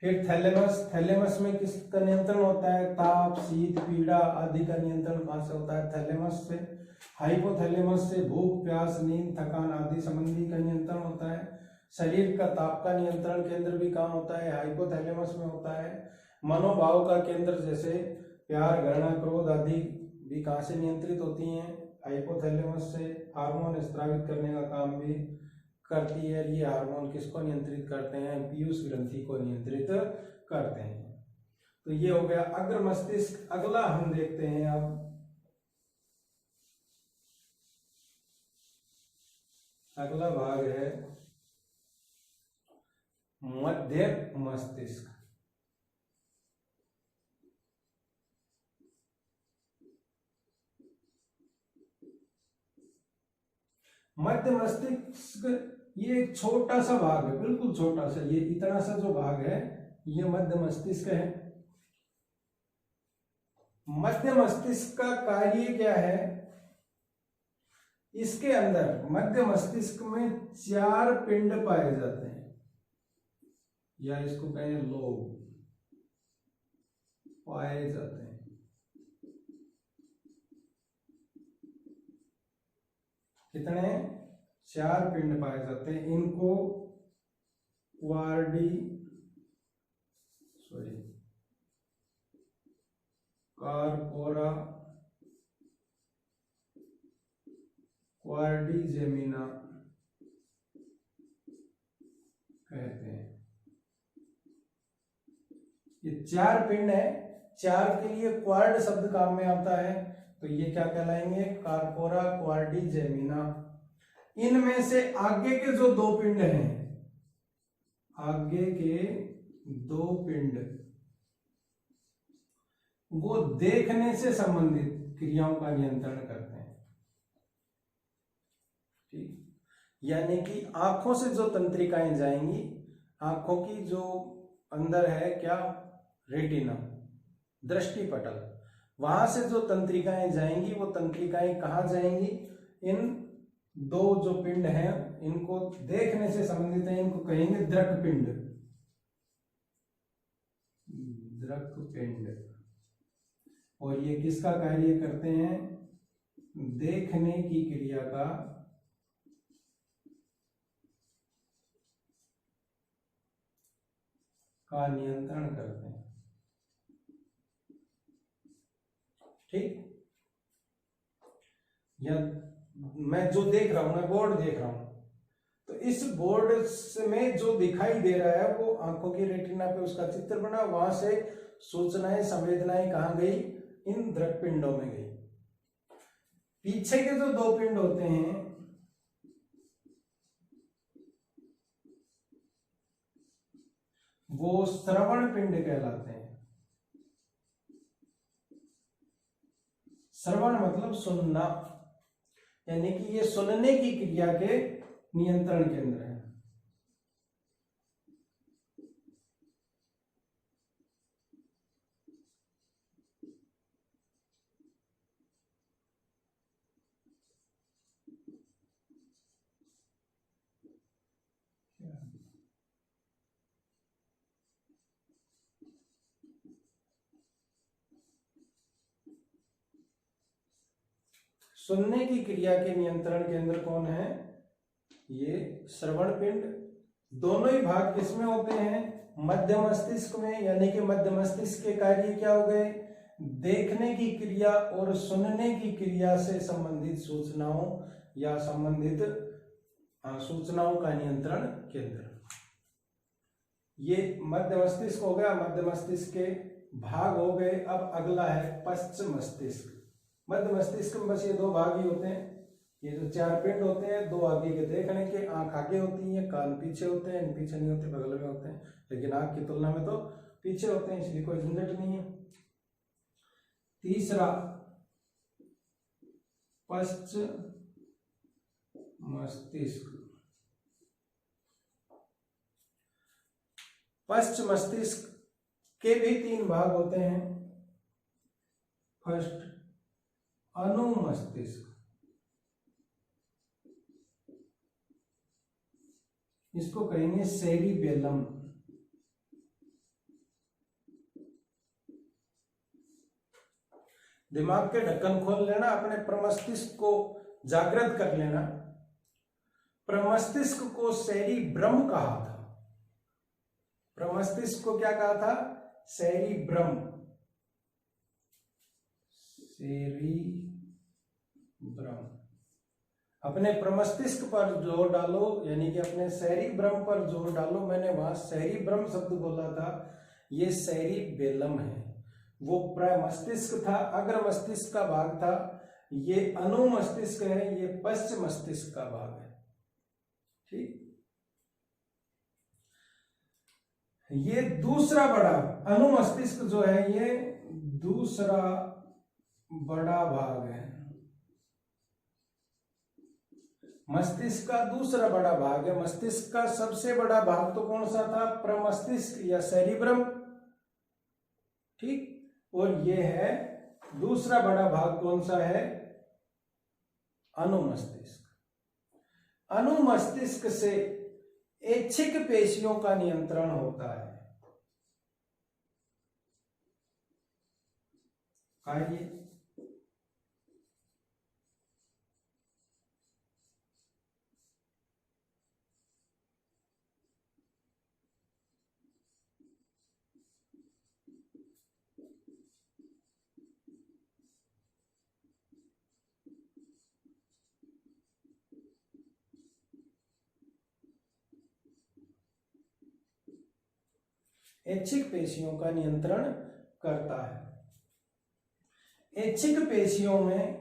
फिर थैलेमस, थैलेमस में किसका नियंत्रण होता है? ताप, शीत, पीड़ा आदि का नियंत्रण कहां से होता है? थैलेमस से। हाइपोथैलेमस से भूख, प्यास, नींद, थकान आदि संबंधी का नियंत्रण होता है। शरीर का ताप का नियंत्रण केंद्र भी कहाँ होता है? हाइपोथैलेमस में होता है। मनोभाव का केंद्र जैसे प्यार, घृणा, क्रोध आदि भी कहाँ से नियंत्रित होती हैं? हाइपोथैलेमस से। हार्मोन स्रावित करने का काम भी करती है। ये हार्मोन किसको नियंत्रित करते हैं? पीयूष ग्रंथि को नियंत्रित करते हैं। तो ये हो गया अग्र मस्तिष्क। अगला हम देखते हैं अब अगला भाग है मध्य मस्तिष्क। मध्य मस्तिष्क ये एक छोटा सा भाग है, बिल्कुल छोटा सा, ये इतना सा जो भाग है ये मध्य मस्तिष्क है। मध्य मस्तिष्क का कार्य क्या है? इसके अंदर मध्य मस्तिष्क में 4 पिंड पाए जाते हैं, या इसको कहें लोब पाए जाते हैं। कितने? 4 पिंड पाए जाते हैं। इनको कार्पोरा क्वाड्रिजेमिना कहते हैं। ये 4 पिंड है, 4 के लिए क्वाड शब्द काम में आता है, तो ये क्या कहलाएंगे? Corpora quadrigemina. इनमें से आगे के जो 2 पिंड हैं, आगे के 2 पिंड वो देखने से संबंधित क्रियाओं का नियंत्रण करते हैं। ठीक, यानी कि आंखों से जो तंत्रिकाएं जाएंगी, आंखों की जो अंदर है क्या, रेटिना, दृष्टि पटल, वहां से जो तंत्रिकाएं जाएंगी वो तंत्रिकाएं कहाँ जाएंगी? इन 2 जो पिंड हैं इनको देखने से संबंधित है, इनको कहेंगे दृक पिंड। दृक पिंड। और ये किसका कार्य करते हैं? देखने की क्रिया का नियंत्रण करते हैं। ठीक, या मैं जो देख रहा हूं, मैं बोर्ड देख रहा हूं, तो इस बोर्ड में जो दिखाई दे रहा है वो आंखों की रेटिना पे उसका चित्र बना, वहां से सूचनाएं, संवेदनाएं कहां गई? इन दृक पिंडों में गई। पीछे के जो 2 पिंड होते हैं वो श्रवण पिंड कहलाते हैं। श्रवण मतलब सुनना, यानी कि ये सुनने की क्रिया के नियंत्रण केंद्र है। सुनने की क्रिया के नियंत्रण केंद्र कौन है? ये श्रवण पिंड। दोनों ही भाग किसमें होते हैं? मध्य मस्तिष्क में, यानी कि मध्य मस्तिष्क के कार्य क्या हो गए? देखने की क्रिया और सुनने की क्रिया से संबंधित सूचनाओं या संबंधित सूचनाओं का नियंत्रण केंद्र। ये मध्य मस्तिष्क हो गया, मध्य मस्तिष्क के भाग हो गए। अब अगला है पश्च मस्तिष्क। मध्य मस्तिष्क में बस ये 2 भाग ही होते हैं। ये जो 4 पिंड होते हैं, 2 आगे के देखने के, आंख आगे होती है, कान पीछे होते हैं, पीछे नहीं होते, बगल में होते हैं, लेकिन आंख की तुलना में तो पीछे होते हैं, इसलिए कोई झंझट नहीं है। तीसरा पश्च मस्तिष्क। पश्च मस्तिष्क के भी 3 भाग होते हैं। फर्स्ट अनुमस्तिष्क, इसको कहेंगे सेरिबेलम। दिमाग के ढक्कन खोल लेना, अपने प्रमस्तिष्क को जागृत कर लेना। प्रमस्तिष्क को सेरिब्रम कहा था। प्रमस्तिष्क को क्या कहा था? सेरिब्रम। सेरिब्रम। अपने प्रमस्तिष्क पर जोर डालो, यानी कि अपने सेरिब्रम पर जोर डालो। मैंने वहां सेरिब्रम शब्द बोला था, ये सेरिबेलम है। वो प्रमस्तिष्क था, अग्र मस्तिष्क का भाग था। ये अनुमस्तिष्क है, ये पश्च मस्तिष्क का भाग है। ठीक, ये दूसरा बड़ा अनुमस्तिष्क जो है, ये दूसरा बड़ा भाग है। मस्तिष्क का दूसरा बड़ा भाग है। मस्तिष्क का सबसे बड़ा भाग तो कौन सा था? प्रमस्तिष्क या सेरिब्रम। ठीक, और ये है दूसरा बड़ा भाग कौन सा है? अनुमस्तिष्क। अनुमस्तिष्क से ऐच्छिक पेशियों का नियंत्रण होता है। कार्य ऐच्छिक पेशियों का नियंत्रण करता है। ऐच्छिक पेशियों में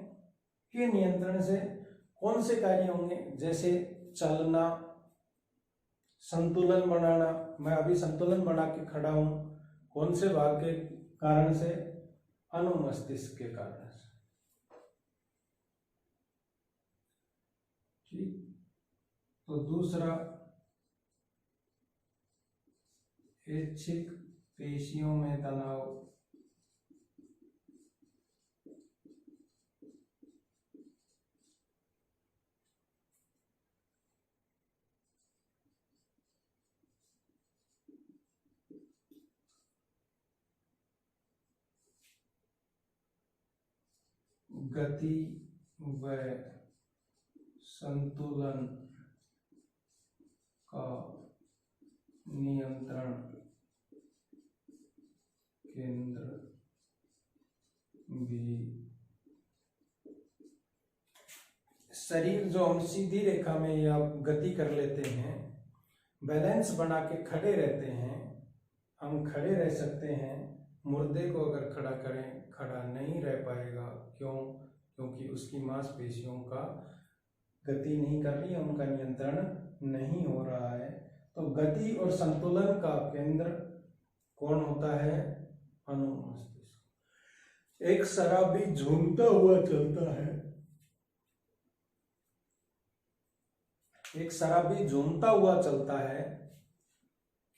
के नियंत्रण से कौन से कार्य होंगे, जैसे चलना, संतुलन बनाना। मैं अभी संतुलन बना के खड़ा हूं, कौन से भाग के कारण से? अनुमस्तिष्क के कारण से। ठीक, तो दूसरा, ऐच्छिक पेशियों में तनाव गति व संतुलन का नियंत्रण केंद्र भी। शरीर जो हम सीधी रेखा में या गति कर लेते हैं, बैलेंस बना के खड़े रहते हैं, हम खड़े रह सकते हैं। मुर्दे को अगर खड़ा करें, खड़ा नहीं रह पाएगा। क्यों? क्योंकि उसकी मांसपेशियों का गति नहीं कर रही है, उनका नियंत्रण नहीं हो रहा है। तो गति और संतुलन का केंद्र कौन होता है? अनुमस्तिष्क। एक शराबी झूमता हुआ चलता है, एक शराबी झूमता हुआ चलता है।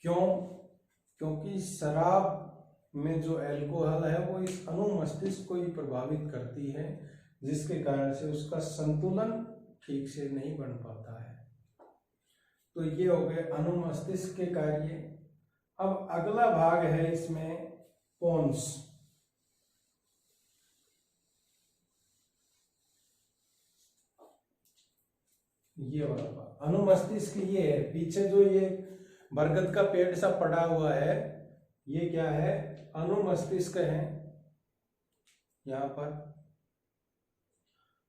क्यों? क्योंकि शराब में जो अल्कोहल है वो इस अनुमस्तिष्क को ही प्रभावित करती है, जिसके कारण से उसका संतुलन ठीक से नहीं बन पाता है। तो ये हो गए अनुमस्तिष्क के कार्य। अब अगला भाग है इसमें पोन्स। ये वाला अनुमस्तिष्क ये है, पीछे जो ये बरगद का पेड़ सा पड़ा हुआ है, ये क्या है? अनुमस्तिष्क है यहां पर।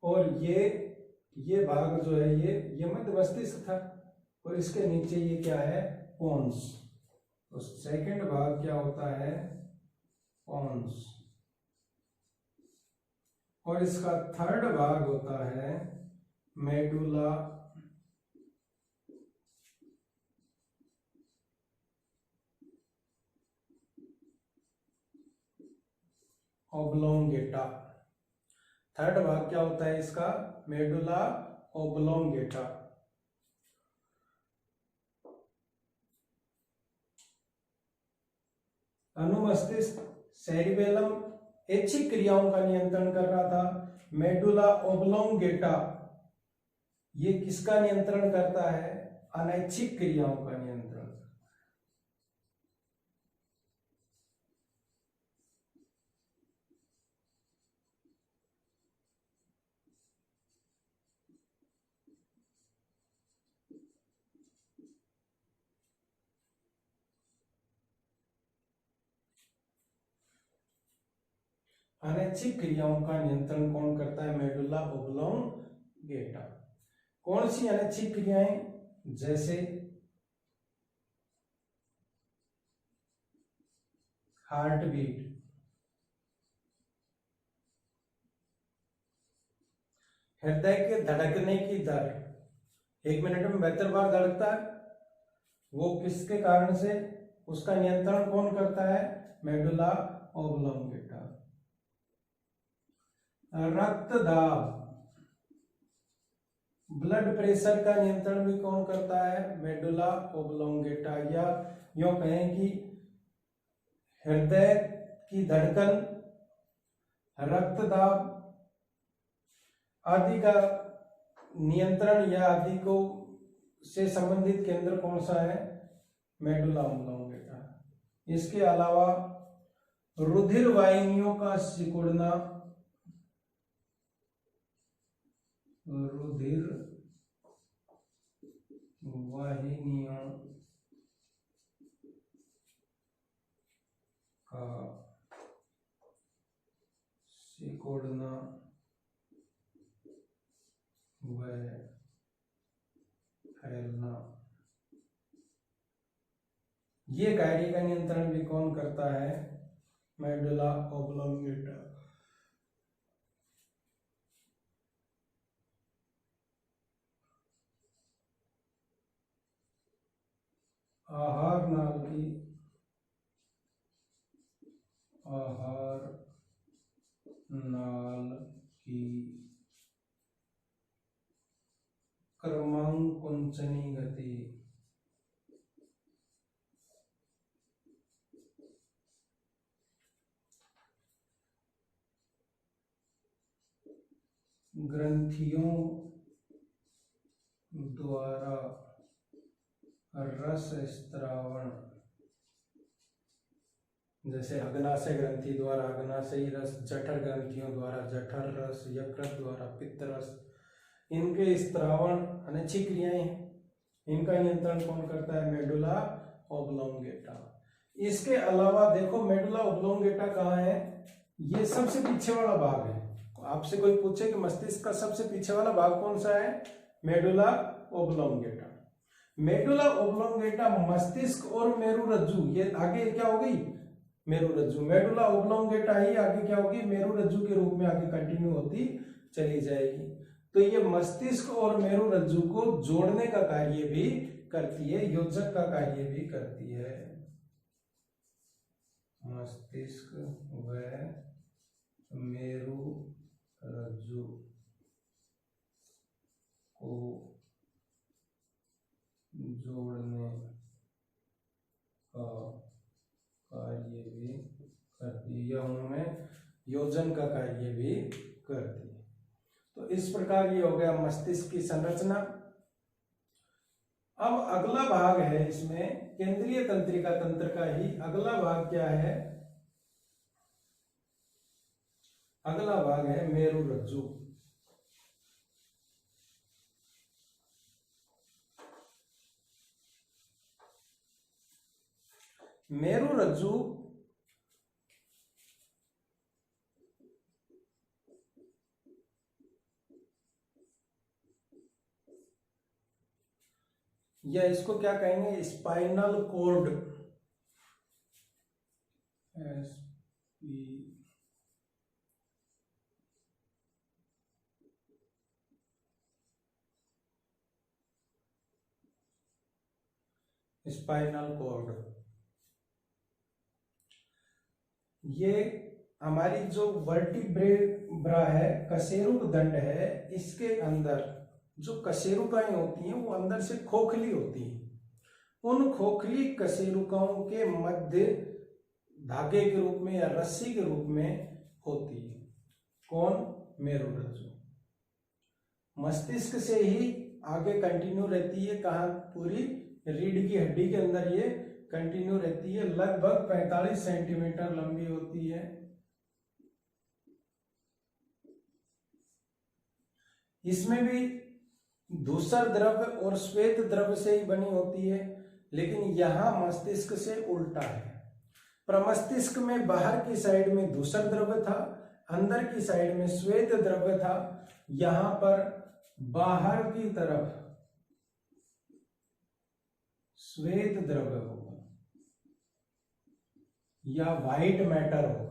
और ये भाग जो है ये मध्य मस्तिष्क था, और इसके नीचे ये क्या है? पोन्स। तो सेकंड भाग क्या होता है? पोन्स। और इसका थर्ड भाग होता है मेडुला ओब्लोंगेटा। थर्ड भाग क्या होता है इसका? Medulla oblongata. अनुमस्तिष्क सेरिबेलम ऐच्छिक क्रियाओं का नियंत्रण कर रहा था। मेडुला ओब्लोंगेटा ये किसका नियंत्रण करता है? अनैच्छिक क्रियाओं का नियंत्रण। अनैच्छिक क्रियाओं का नियंत्रण कौन करता है? Medulla oblongata. कौन सी अनैच्छिक क्रियाएं? जैसे हार्ट बीट, हृदय के धड़कने की दर, 1 मिनट में 72 बार धड़कता है, वो किसके कारण से? उसका नियंत्रण कौन करता है? Medulla oblongata. रक्त दाब, ब्लड प्रेशर का नियंत्रण भी कौन करता है? Medulla oblongata. या यूं कहें कि हृदय की धड़कन, रक्त दाब आदि का नियंत्रण या आदि को से संबंधित केंद्र कौन सा है? Medulla oblongata. इसके अलावा रुधिर वाहिनियों का सिकुड़ना, रुधिर वाहिनियों का सिकुड़ना व फैलना, ये कार्य का नियंत्रण भी कौन करता है? Medulla oblongata. आहार नाल की क्रमांकुंचनी गति ग्रंथियों द्वारा रस स्त्रावण, जैसे अग्नाशय ग्रंथि द्वारा अग्नाशयी रस, जठर ग्रंथियों द्वारा जठर रस, यकृत द्वारा पित्त रस, इनके स्त्रावण अनैच्छिक क्रियाएं हैं। इनका नियंत्रण कौन करता है? Medulla oblongata. इसके अलावा देखो मेडुला ओब्लोंगेटा कहाँ है? ये सबसे पीछे वाला भाग है। आपसे कोई पूछे कि मस्तिष्क का सबसे पीछे वाला भाग कौन सा है? Medulla oblongata. मेडुला ओब्लोंगेटा मस्तिष्क और मेरुरज्जु, ये आगे क्या हो गई? मेरुरज्जु। मेडुला ओब्लोंगेटा ही आगे क्या होगी? मेरुरज्जु के रूप में आगे कंटिन्यू होती चली जाएगी। तो ये मस्तिष्क और मेरुरज्जु को जोड़ने का कार्य भी करती है, योजक का कार्य भी करती है। मस्तिष्क व मेरुरज्जु को जोड़ने का कार्य भी करती है, या उनमें योजन का कार्य भी करती है। तो इस प्रकार ये हो गया मस्तिष्क की संरचना। अब अगला भाग है इसमें केंद्रीय तंत्रिका तंत्र का ही अगला भाग क्या है? अगला भाग है मेरुरज्जु। मेरुरज्जु या इसको क्या कहेंगे? Spinal code. स्पाइनल कॉर्ड, ये हमारी जो वर्टिब्रा है, कशेरुक दंड है, इसके अंदर जो कशेरुकाएं होती हैं वो अंदर से खोखली होती हैं। उन खोखली कशेरुकाओं के मध्य धागे के रूप में या रस्सी के रूप में होती है। कौन? मेरुरज्जु। मस्तिष्क से ही आगे कंटिन्यू रहती है। कहाँ? पूरी रीढ़ की हड्डी के अंदर ये कंटिन्यू रहती है। लगभग 45 सेंटीमीटर लंबी होती है। इसमें भी धूसर द्रव्य और श्वेत द्रव्य से ही बनी होती है, लेकिन यहां मस्तिष्क से उल्टा है। प्रमस्तिष्क में बाहर की साइड में धूसर द्रव्य था, अंदर की साइड में श्वेत द्रव्य था। यहां पर बाहर की तरफ श्वेत द्रव्य होगा या व्हाइट मैटर होगा।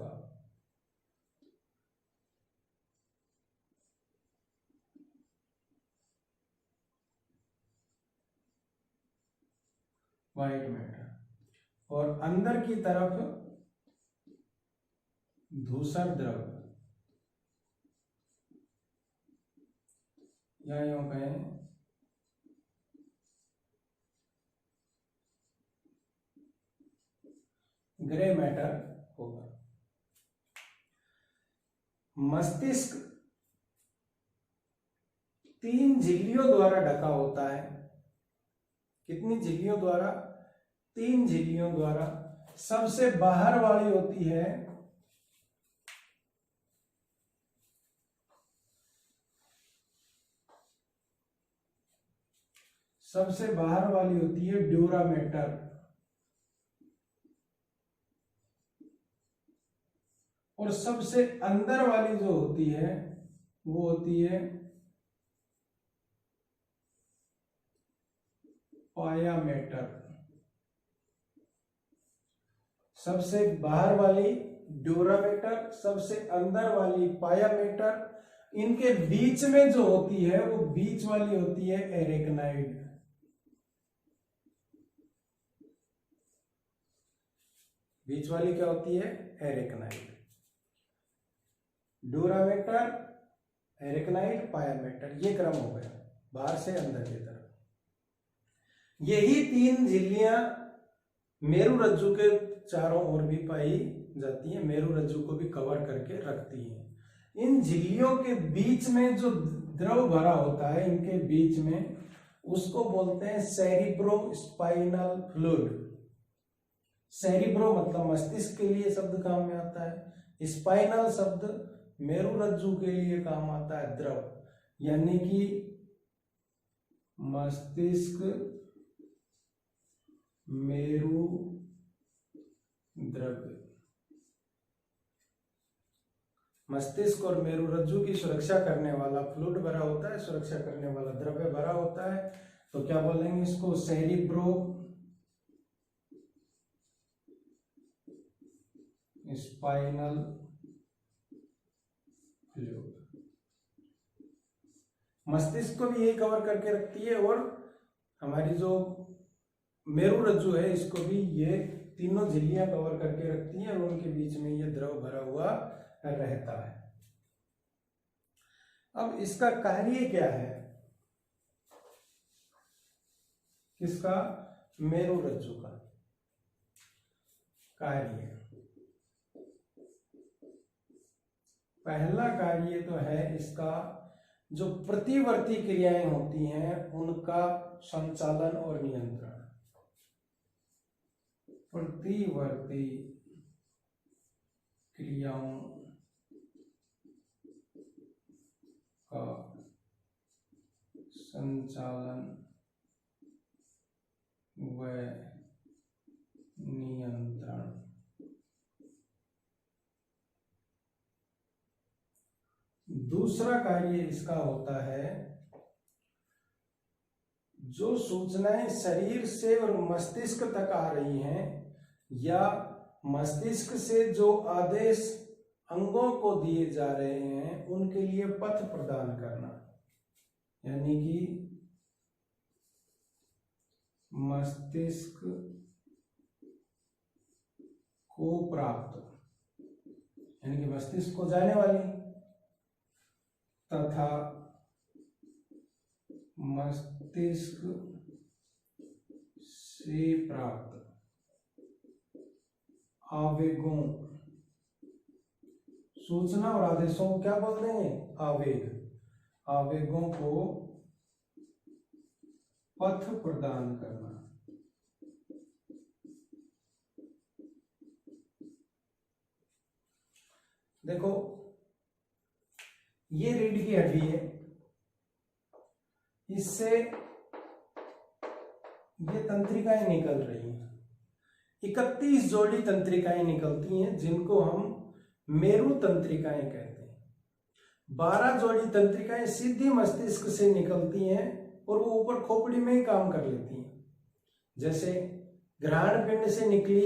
व्हाइट मैटर, और अंदर की तरफ धूसर द्रव्य, या यूं कहें ग्रे मैटर होगा। मस्तिष्क 3 झिल्लियों द्वारा ढका होता है। कितनी झिल्लियों द्वारा? 3 झिल्लियों द्वारा। सबसे बाहर वाली होती है ड्यूरा मैटर, और सबसे अंदर वाली जो होती है वो होती है पाया मैटर। सबसे बाहर वाली ड्यूरामेटर, सबसे अंदर वाली पायामेटर। इनके बीच में जो होती है वो बीच वाली होती है एरेक्नाइड। बीच वाली क्या होती है? एरेक्नाइड। ड्यूरामेटर, एरेक्नाइड, पायामेटर, ये क्रम हो गया बाहर से अंदर की तरफ। यही 3 झिल्लियां मेरु रज्जु के चारों ओर भी पाई जाती है, मेरु रज्जु को भी कवर करके रखती है। इन झिल्लियों के बीच में जो द्रव भरा होता है इनके बीच में, उसको बोलते हैं सेरिब्रो स्पाइनल फ्लूइड। सेरिब्रो मतलब मस्तिष्क के लिए शब्द काम में आता है, स्पाइनल शब्द मेरु रज्जु के लिए काम आता है, द्रव, यानी कि मस्तिष्क मेरु द्रव्य। मस्तिष्क और मेरु रज्जु की सुरक्षा करने वाला फ्लूइड भरा होता है, सुरक्षा करने वाला द्रव्य भरा होता है, तो क्या बोलेंगे इसको? Cerebro spinal fluid. मस्तिष्क को भी यही कवर करके रखती है और हमारी जो मेरु रज्जु है इसको भी ये तीनों झिल्लियां कवर करके रखती हैं और उनके बीच में ये द्रव भरा हुआ रहता है। अब इसका कार्य क्या है? किसका? मेरु रज्जु का कार्य। पहला कार्य तो है इसका, जो प्रतिवर्ती क्रियाएं होती हैं उनका संचालन और नियंत्रण। प्रतिवर्ती क्रियाओं का संचालन व नियंत्रण। दूसरा कार्य इसका होता है, जो सूचनाएं शरीर से और मस्तिष्क तक आ रही हैं या मस्तिष्क से जो आदेश अंगों को दिए जा रहे हैं उनके लिए पथ प्रदान करना, यानी कि मस्तिष्क को प्राप्त, यानी कि मस्तिष्क को जाने वाली तथा मस्तिष्क से प्राप्त आवेगों, सूचना और आदेशों को क्या बोल देंगे? आवेग। आवेगों को पथ प्रदान करना। देखो ये रीढ़ की हड्डी है, इससे ये तंत्रिकाएं निकल रही हैं। 31 जोड़ी तंत्रिकाएं निकलती हैं जिनको हम मेरु तंत्रिकाएं कहते हैं। 12 जोड़ी तंत्रिकाएं सीधी मस्तिष्क से निकलती हैं और वो ऊपर खोपड़ी में ही काम कर लेती हैं। जैसे घ्राण पिंड से निकली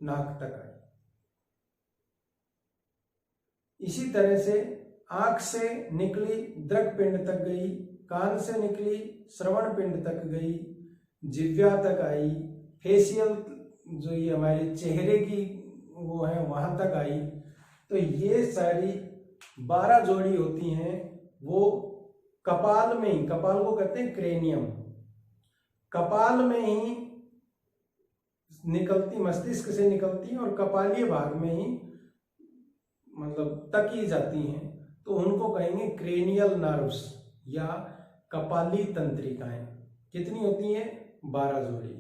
नाक तक आई, इसी तरह से आंख से निकली दृक पिंड तक गई, कान से निकली श्रवण पिंड तक गई, जिह्वा तक आई, फेशियल जो ये हमारे चेहरे की वो है वहां तक आई। तो ये सारी 12 जोड़ी होती हैं, वो कपाल में ही, कपाल को कहते हैं क्रेनियम, कपाल में ही निकलती, मस्तिष्क से निकलती हैं और कपालीय भाग में ही मतलब तकी जाती हैं, तो उनको कहेंगे क्रेनियल नर्व्स या कपाली तंत्रिकाएं। कितनी होती हैं? 12 जोड़ी।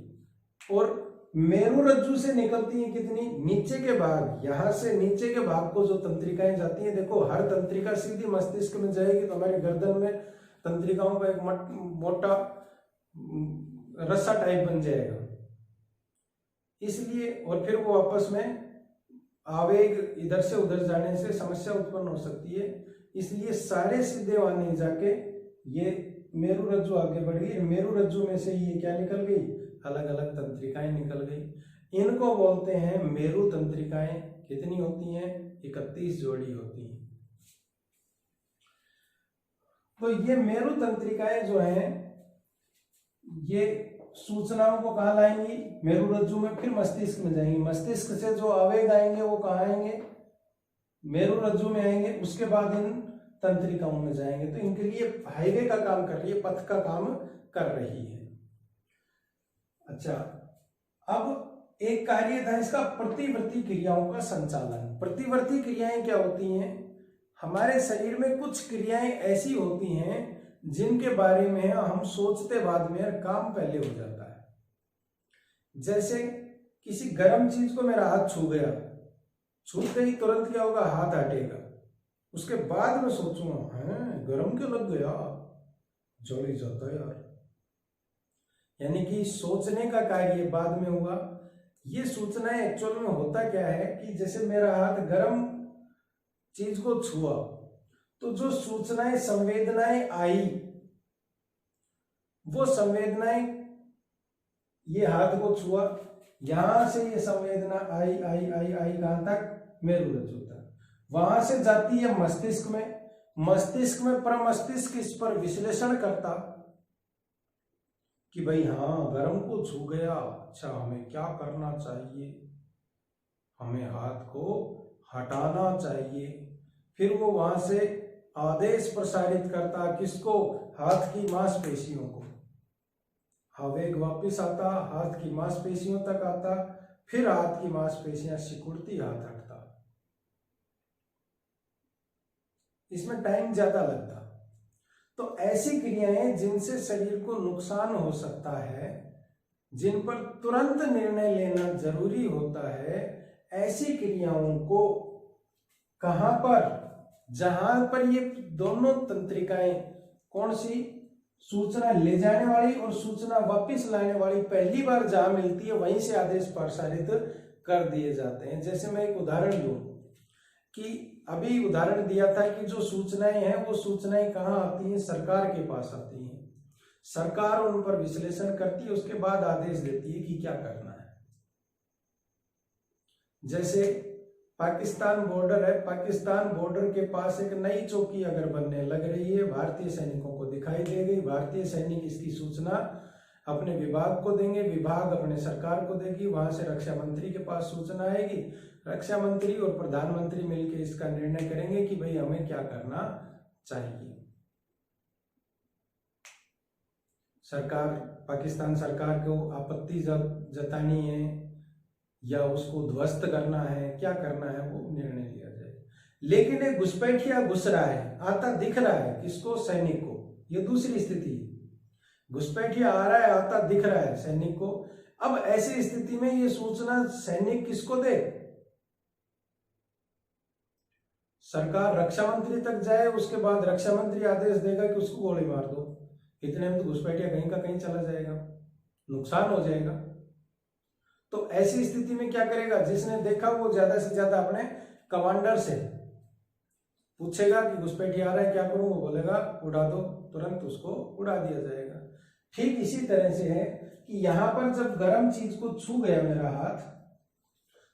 और मेरु रज्जु से निकलती हैं कितनी? नीचे के भाग, यहां से नीचे के भाग को जो तंत्रिकाएं जाती हैं, देखो हर तंत्रिका सीधी मस्तिष्क में जाएगी तो हमारी गर्दन में तंत्रिकाओं का एक मोटा रस्सा टाइप बन जाएगा, इसलिए, और फिर वो आपस में आवेग इधर से उधर जाने से समस्या उत्पन्न हो सकती है, इसलिए सारे सीधे वहां नहीं जाके ये मेरु रज्जु आगे बढ़ गई। मेरु रज्जु में से ये क्या निकल गई? अलग अलग तंत्रिकाएं निकल गई। इनको बोलते हैं मेरु तंत्रिकाएं। कितनी होती हैं? 31 जोड़ी होती हैं। तो ये मेरु तंत्रिकाएं जो हैं ये सूचनाओं को कहाँ लाएंगी? मेरु रज्जु में, फिर मस्तिष्क में जाएंगी। मस्तिष्क से जो आवेग आएंगे वो कहाँ आएंगे? मेरु रज्जु में आएंगे। उसके बाद इन तंत्रिकाओं में जाएंगे। तो इनके लिए हाईवे का काम कर रही है, पथ का काम कर रही है। अच्छा, अब एक कार्य था इसका प्रतिवर्ती क्रियाओं का संचालन। प्रतिवर्ती क्रियाएं क्या होती हैं? हमारे शरीर में कुछ क्रियाएं ऐसी होती हैं जिनके बारे में हम सोचते बाद में काम पहले हो जाता है। जैसे किसी गर्म चीज को मेरा हाथ छू गया, छूते ही तुरंत क्या होगा? हाथ हटेगा। उसके बाद में सोचूंगा, हैं गर्म क्यों लग गया, जल ही जाता यार। यानी कि सोचने का कार्य बाद में होगा। ये सूचनाएं एक्चुअल में होता क्या है कि जैसे मेरा हाथ गर्म चीज को छुआ तो जो सूचनाएं, संवेदनाएं आई, वो संवेदनाएं, ये हाथ को छुआ, यहां से ये संवेदना आई आई आई आई कहां तक? मेरु रज्जु तक। वहां से जाती है मस्तिष्क में। मस्तिष्क में प्रमस्तिष्क इस पर विश्लेषण करता कि भाई हाँ गर्म को छू गया, अच्छा हमें क्या करना चाहिए? हमें हाथ को हटाना चाहिए। फिर वो वहां से आदेश प्रसारित करता, किसको? हाथ की मांसपेशियों को। आवेग वापिस आता, हाथ की मांसपेशियों तक आता, फिर हाथ की मांसपेशियां सिकुड़ती, हाथ हटता। इसमें टाइम ज्यादा लगता। तो ऐसी क्रियाएं जिनसे शरीर को नुकसान हो सकता है, जिन पर तुरंत निर्णय लेना जरूरी होता है, ऐसी क्रियाओं को कहां पर? जहां पर ये दोनों तंत्रिकाएं, कौन सी? सूचना ले जाने वाली और सूचना वापस लाने वाली, पहली बार जहां मिलती है वहीं से आदेश प्रसारित कर दिए जाते हैं। जैसे मैं एक उदाहरण दूं कि अभी उदाहरण दिया था कि जो सूचनाएं हैं वो सूचनाएं कहाँ आती हैं? सरकार के पास आती हैं। सरकार उन पर विश्लेषण करती है, उसके बाद आदेश देती है कि क्या करना है। जैसे पाकिस्तान बॉर्डर है, पाकिस्तान बॉर्डर के पास एक नई चौकी अगर बनने लग रही है, भारतीय सैनिकों को दिखाई दे गई, भारतीय सैनिक इसकी सूचना अपने विभाग को देंगे, विभाग अपने सरकार को देगी, वहां से रक्षा मंत्री के पास सूचना आएगी, रक्षा मंत्री और प्रधानमंत्री मिलकर इसका निर्णय करेंगे कि भाई हमें क्या करना चाहिए। सरकार, पाकिस्तान सरकार को आपत्ति जब जतानी है या उसको ध्वस्त करना है, क्या करना है, वो निर्णय लिया जाए। लेकिन एक घुसपैठिया घुस रहा है, आता दिख रहा है, किसको? सैनिक को। ये दूसरी स्थिति है। घुसपैठिया आ रहा है, आता दिख रहा है सैनिक को। अब ऐसी स्थिति में ये सूचना सैनिक किसको दे? सरकार रक्षा मंत्री तक जाए, उसके बाद रक्षा मंत्री आदेश देगा कि उसको गोली मार दो। इतने में तो घुसपैठिया कहीं का कहीं चला जाएगा, नुकसान हो जाएगा। तो ऐसी स्थिति में क्या करेगा? जिसने देखा वो ज्यादा से ज्यादा अपने कमांडर से पूछेगा कि घुसपैठिया आ रहा है, क्या करूं? वो बोलेगा उड़ा दो, तुरंत उसको उड़ा दिया जाएगा। ठीक इसी तरह से है कि यहां पर जब गर्म चीज को छू गया मेरा हाथ,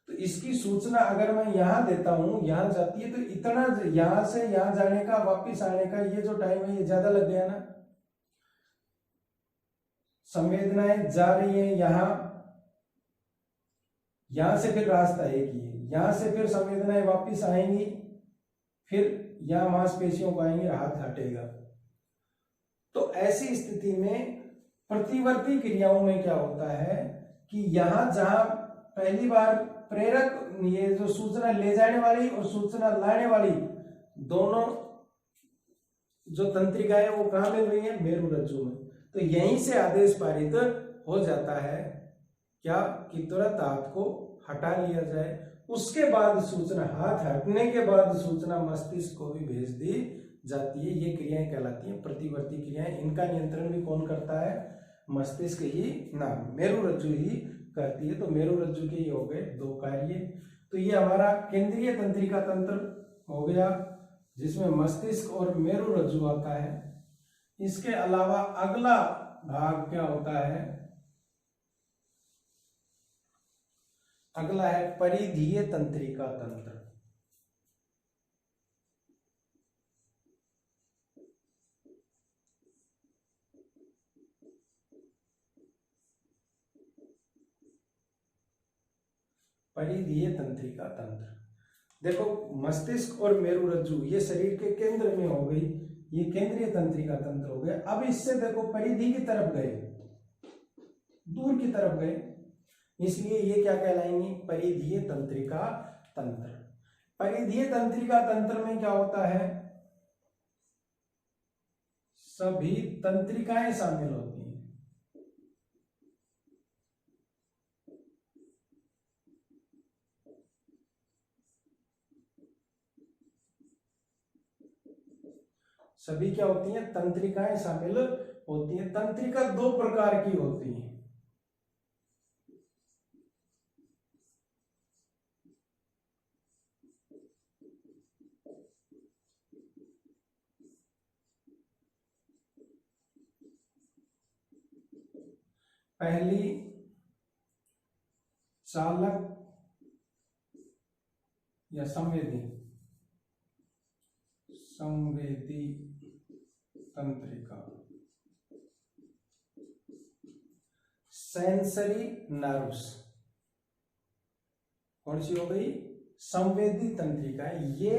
तो इसकी सूचना अगर मैं यहां देता हूं, यहां जाती है, तो इतना यहां से यहां जाने का, वापिस आने का ये जो टाइम है ये ज्यादा लग गया ना। संवेदनाएं जा रही है यहां से फिर रास्ता एक ही है, यहां से फिर संवेदनाएं वापिस आएंगी, फिर यहां मांसपेशियों को आएंगे, हाथ हटेगा। तो ऐसी स्थिति में प्रतिवर्ती क्रियाओं में क्या होता है कि यहां जहां पहली बार प्रेरक, ये जो सूचना ले जाने वाली और सूचना लाने वाली दोनों जो तंत्रिकाएं वो कहां मिल रही है? मेरु रज्जु में। तो यहीं से आदेश पारित हो जाता है क्या? कि तुरंत हाथ को हटा लिया जाए। उसके बाद सूचना, हाथ हटने के बाद सूचना मस्तिष्क को भी भेज दी जाती है। ये क्रियाएं कहलाती हैं प्रतिवर्ती क्रियाएं। इनका नियंत्रण भी कौन करता है? मस्तिष्क ही ना, मेरु रज्जु ही करती है। तो मेरु रज्जु के ये हो गए दो कार्य। तो ये हमारा केंद्रीय तंत्रिका तंत्र हो गया, जिसमें मस्तिष्क और मेरु रज्जु आता है। इसके अलावा अगला भाग क्या होता है? अगला है परिधीय तंत्रिका तंत्र। परिधीय तंत्रिका तंत्र, देखो मस्तिष्क और मेरुरज्जु ये शरीर के केंद्र में हो गई, ये केंद्रीय तंत्रिका तंत्र हो गया। अब इससे देखो परिधि की तरफ गए, दूर की तरफ गए, इसलिए ये क्या कहलाएंगी, परिधीय तंत्रिका तंत्र। परिधीय तंत्रिका तंत्र में क्या होता है, सभी तंत्रिकाएं शामिल होती हैं। सभी क्या होती हैं, तंत्रिकाएं शामिल होती हैं। तंत्रिका दो प्रकार की होती हैं। पहली चालक या संवेदी तंत्रिका, सेंसरी नर्व्स। कौन सी हो गई, संवेदी तंत्रिका। ये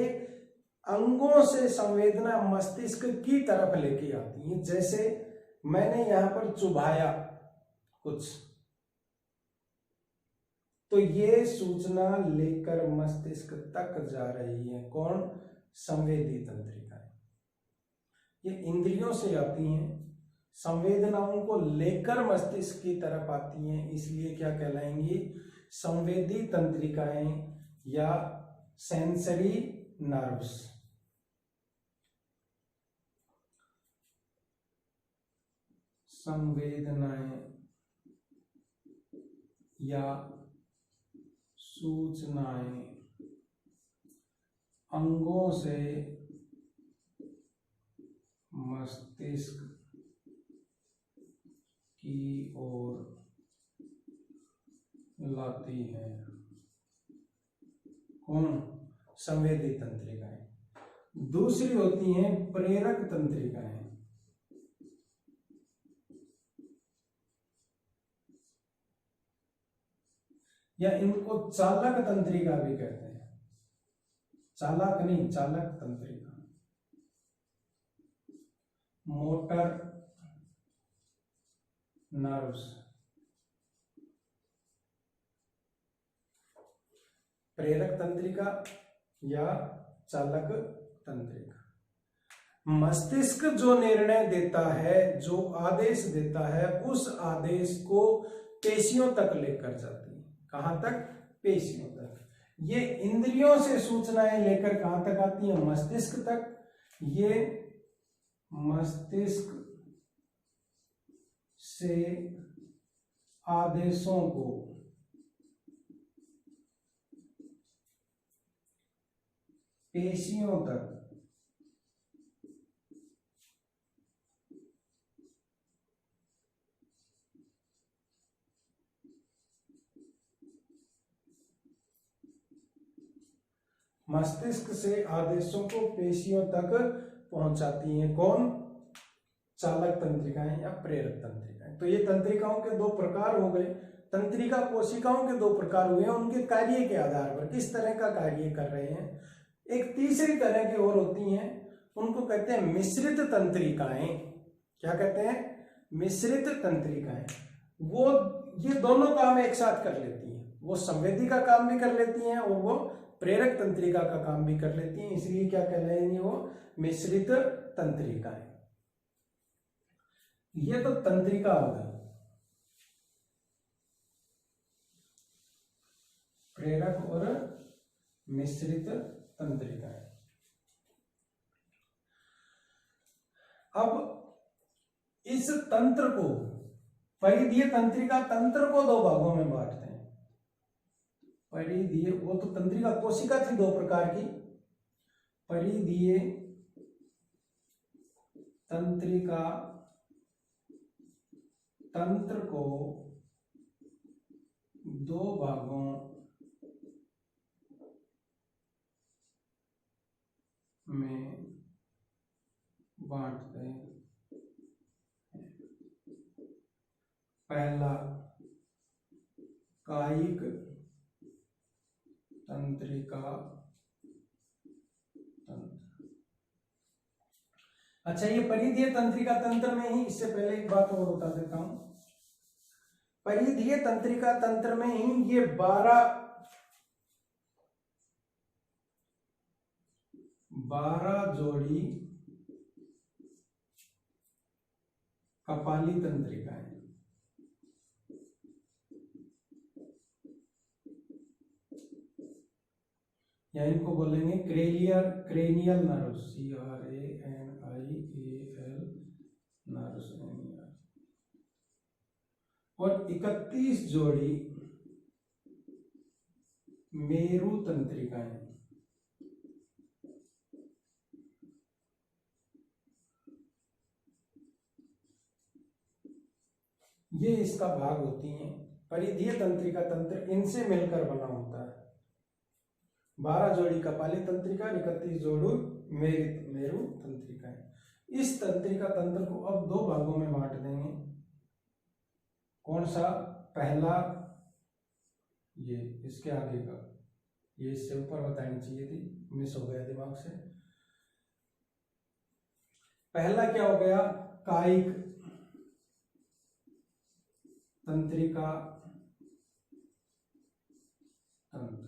अंगों से संवेदना मस्तिष्क की तरफ लेके आती है। जैसे मैंने यहां पर चुभाया कुछ, तो ये सूचना लेकर मस्तिष्क तक जा रही है। कौन, संवेदी तंत्रिका। ये इंद्रियों से आती हैं, संवेदनाओं को लेकर मस्तिष्क की तरफ आती हैं, इसलिए क्या कहलाएंगी, संवेदी तंत्रिकाएं या सेंसरी नर्व्स। संवेदनाएं या सूचनाएं अंगों से मस्तिष्क की ओर लाती है। कौन, संवेदी तंत्रिकाएं। दूसरी होती हैं प्रेरक तंत्रिकाएं, या इनको चालक तंत्रिका भी कहते हैं। चालक नहीं, चालक तंत्रिका। मोटर नर्व्स, प्रेरक तंत्रिका या चालक तंत्रिका। मस्तिष्क जो निर्णय देता है, जो आदेश देता है, उस आदेश को पेशियों तक लेकर जाती है। कहां तक, पेशियों तक। ये इंद्रियों से सूचनाएं लेकर कहां तक आती है, मस्तिष्क तक। ये मस्तिष्क से आदेशों को पेशियों तक मस्तिष्क से आदेशों को पेशियों तक पहुंचाती हैं। कौन, चालक तंत्रिकाएं या प्रेरक तंत्रिकाएं। तो ये तंत्रिकाओं के दो प्रकार हो गए। तंत्रिका कोशिकाओं के दो प्रकार हुए हैं, उनके कार्य के आधार पर किस तरह का कार्य कर रहे हैं। एक तीसरी तरह की और होती हैं, उनको कहते हैं मिश्रित तंत्रिकाएं। क्या कहते हैं, मिश्रित तंत्रिकाएं। वो ये दोनों काम एक साथ कर लेती हैं। वो संवेदी का काम भी कर लेती हैं और वो प्रेरक तंत्रिका का काम भी कर लेती हैं, इसलिए क्या कहलाएंगी, वो मिश्रित तंत्रिकाएं। ये तो तंत्रिका हो गई, प्रेरक और मिश्रित तंत्रिकाएं। अब इस तंत्र को, परिधीय तंत्रिका तंत्र को दो भागों में बांटते हैं। परिधीय, वो तो तंत्रिका कोशिका थी दो प्रकार की। परिधीय तंत्रिका तंत्र को दो भागों में बांटते हैं। पहला कायिक तंत्रिका तंत्र। अच्छा, ये परिधीय तंत्रिका तंत्र में ही, इससे पहले एक बात और बता देता हूं। परिधीय तंत्रिका तंत्र में ही ये 12 जोड़ी कपाली तंत्रिकाएं, या इनको बोलेंगे क्रेनियल नर्व्स, CRANIAL नर्व्स। और 31 जोड़ी मेरु तंत्रिकाएं। ये इसका भाग होती हैं। परिधीय तंत्रिका तंत्र इनसे मिलकर बना होता है। 12 जोड़ी कपाली तंत्रिका, 31 जोड़ी मेरु तंत्रिकाएं। इस तंत्रिका तंत्र को अब 2 भागों में बांट देंगे। कौन सा? पहला, ये इसके आगे का, ये इससे ऊपर बतानी चाहिए थी, मिस हो गया दिमाग से। पहला क्या हो गया? कायिक तंत्रिका तंत्र,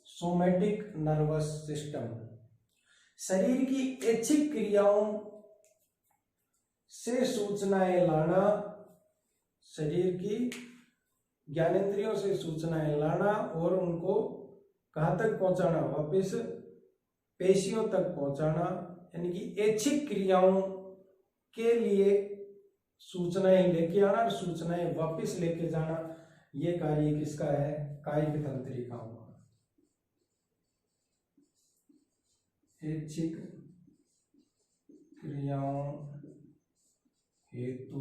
सोमैटिक नर्वस सिस्टम। शरीर की ऐच्छिक क्रियाओं से सूचनाएं लाना, शरीर की ज्ञानेंद्रियों से सूचनाएं लाना और उनको कहां तक पहुंचाना? वापस पेशियों तक पहुंचाना। यानी कि ऐच्छिक क्रियाओं के लिए सूचनाएं लेके आना और सूचनाएं वापस लेके जाना, ये कार्य किसका है? कायिक तंत्रिकाओं का। ऐच्छिक क्रियाओं हेतु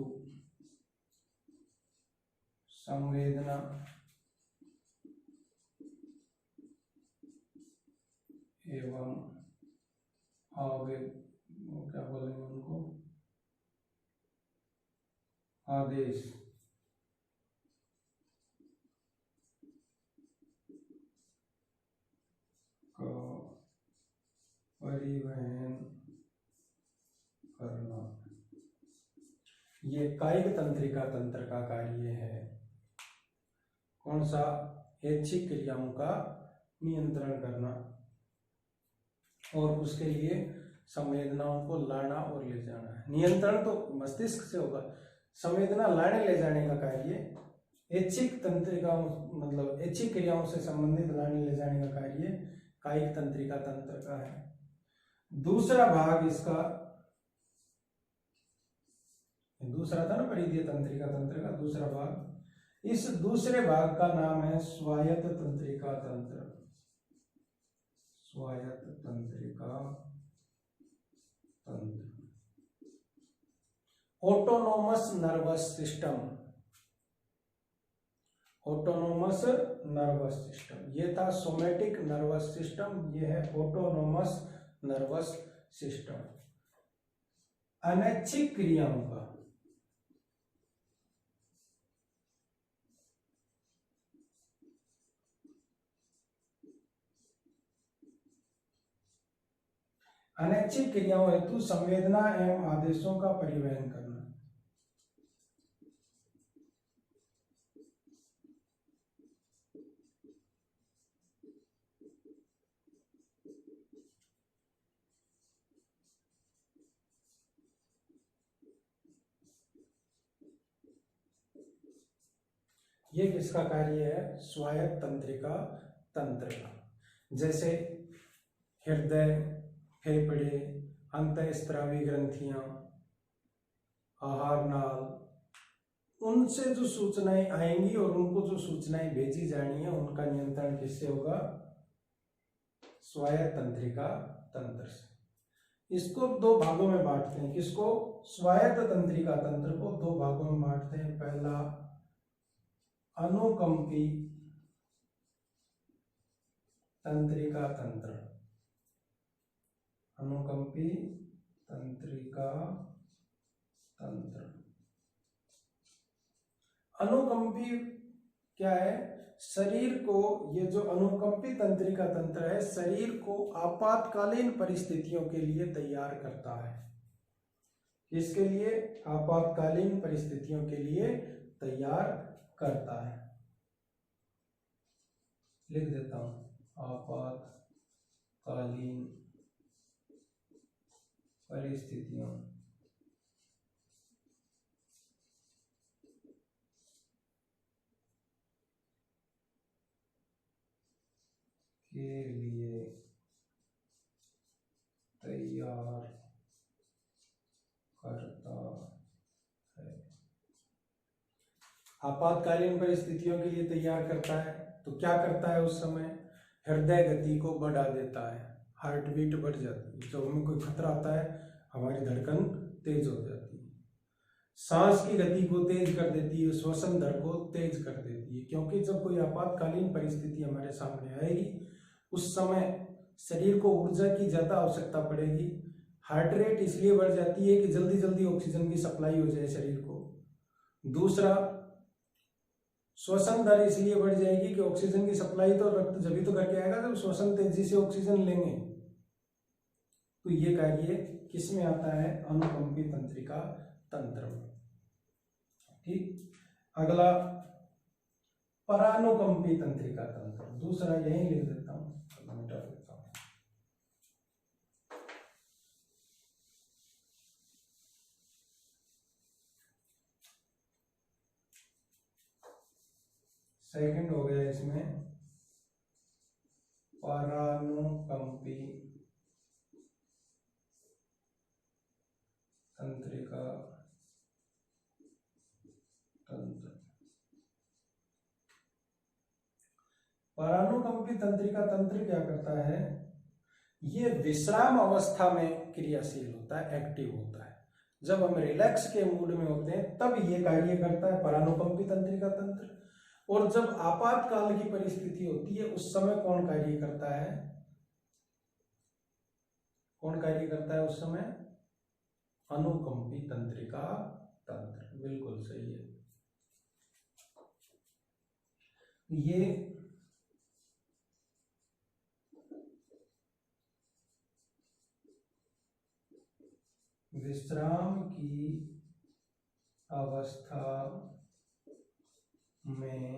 संवेदना एवं आवेग, क्या बोलेंगे उनको, आदेश का परिवहन करना, ये कायिक तंत्रिका तंत्र का कार्य है। कौन सा? ऐच्छिक क्रियाओं का नियंत्रण करना और उसके लिए संवेदनाओं को लाना और ले जाना है। नियंत्रण तो मस्तिष्क से होगा, संवेदना लाने ले जाने का कार्य ऐच्छिक तंत्रिकाओं, मतलब ऐच्छिक क्रियाओं से संबंधित लाने ले जाने का कार्य कायिक तंत्रिका तंत्र का है। दूसरा भाग इसका, दूसरा था ना परिधीय तंत्रिका तंत्र का दूसरा भाग, इस दूसरे भाग का नाम है स्वायत्त तंत्रिका तंत्र। स्वायत्त तंत्रिका तंत्र, autonomous nervous system. Autonomous nervous system, ये था सोमैटिक नर्वस सिस्टम, ये है ऑटोनोमस नर्वस सिस्टम। अनैच्छिक क्रियाओं का, अनैच्छिक क्रियाओं हेतु संवेदना एवं आदेशों का परिवहन करना। ये किसका कार्य है? स्वायत्त तंत्रिका तंत्र का। जैसे हृदय, फेफड़े, अंतःस्रावी ग्रंथियां, आहार नाल, उनसे जो सूचनाएं आएंगी और उनको जो सूचनाएं भेजी जानी है उनका नियंत्रण किससे होगा? स्वायत्त तंत्रिका तंत्र से। इसको 2 भागों में बांटते हैं। किसको? स्वायत्त तंत्रिका तंत्र को 2 भागों में बांटते हैं। पहला अनुकंपी तंत्रिका तंत्र, अनुकंपी तंत्रिका तंत्र। अनुकंपी क्या है? शरीर को, ये जो अनुकंपी तंत्रिका तंत्र है, शरीर को आपातकालीन परिस्थितियों के लिए तैयार करता है। इसके लिए आपातकालीन परिस्थितियों के लिए तैयार करता है। लिख देता हूं, आपातकालीन परिस्थितियों के लिए तैयार करता है। आपातकालीन परिस्थितियों के लिए तैयार करता है तो क्या करता है? उस समय हृदय गति को बढ़ा देता है, हार्ट बीट बढ़ जाती है। जब हमें कोई खतरा आता है हमारी धड़कन तेज हो जाती है। सांस की गति को तेज कर देती है, श्वसन दर को तेज कर देती है, क्योंकि जब कोई आपातकालीन परिस्थिति हमारे सामने आएगी उस समय शरीर को ऊर्जा की ज्यादा आवश्यकता पड़ेगी। हार्ट रेट इसलिए बढ़ जाती है कि जल्दी जल्दी ऑक्सीजन की सप्लाई हो जाए शरीर को। दूसरा, श्वसन दर इसलिए बढ़ जाएगी कि ऑक्सीजन की सप्लाई तो रक्त जब तो करके आएगा जब श्वसन तेजी से ऑक्सीजन लेंगे। तो ये कार्य किस में आता है? अनुकंपी तंत्रिका तंत्र में। ठीक, अगला परानुकंपी तंत्रिका तंत्र, दूसरा यही लिख देता हूं, मिटा देता हूं। सेकंड हो गया इसमें परानुकंपी तंत्रिका तंत्र। परानुकंपी तंत्रिका तंत्र क्या करता है? ये विश्राम अवस्था में क्रियाशील होता है, एक्टिव होता है। जब हम रिलैक्स के मूड में होते हैं तब ये कार्य करता है परानुकंपी तंत्रिका तंत्र। और जब आपातकाल की परिस्थिति होती है उस समय कौन कार्य करता है? कौन कार्य करता है उस समय? अनुकंपी तंत्रिका तंत्र। बिल्कुल सही है। ये विश्राम की अवस्था में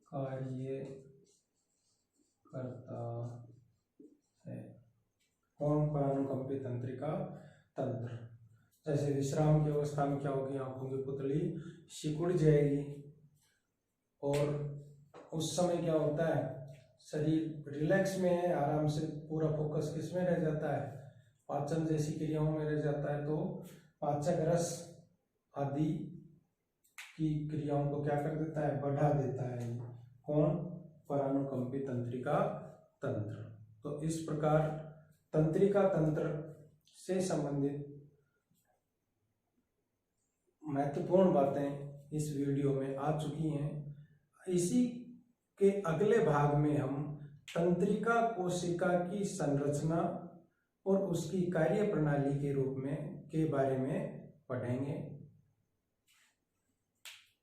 कार्य करता है। कौन? परानुकंपी तंत्रिका तंत्र। जैसे विश्राम की अवस्था में क्या होगी? आंखों की पुतली सिकुड़ जाएगी और उस समय क्या होता है? शरीर रिलैक्स में है, आराम से पूरा फोकस किस में रह जाता है? पाचन जैसी क्रियाओं में रह जाता है। तो पाचक रस आदि की क्रियाओं को क्या कर देता है? बढ़ा देता है। कौन? परानुकंपी तंत्रिका तंत्र। तो इस प्रकार तंत्रिका तंत्र से संबंधित महत्वपूर्ण बातें इस वीडियो में आ चुकी हैं। इसी के अगले भाग में हम तंत्रिका कोशिका की संरचना और उसकी कार्य प्रणाली के रूप में के बारे में पढ़ेंगे।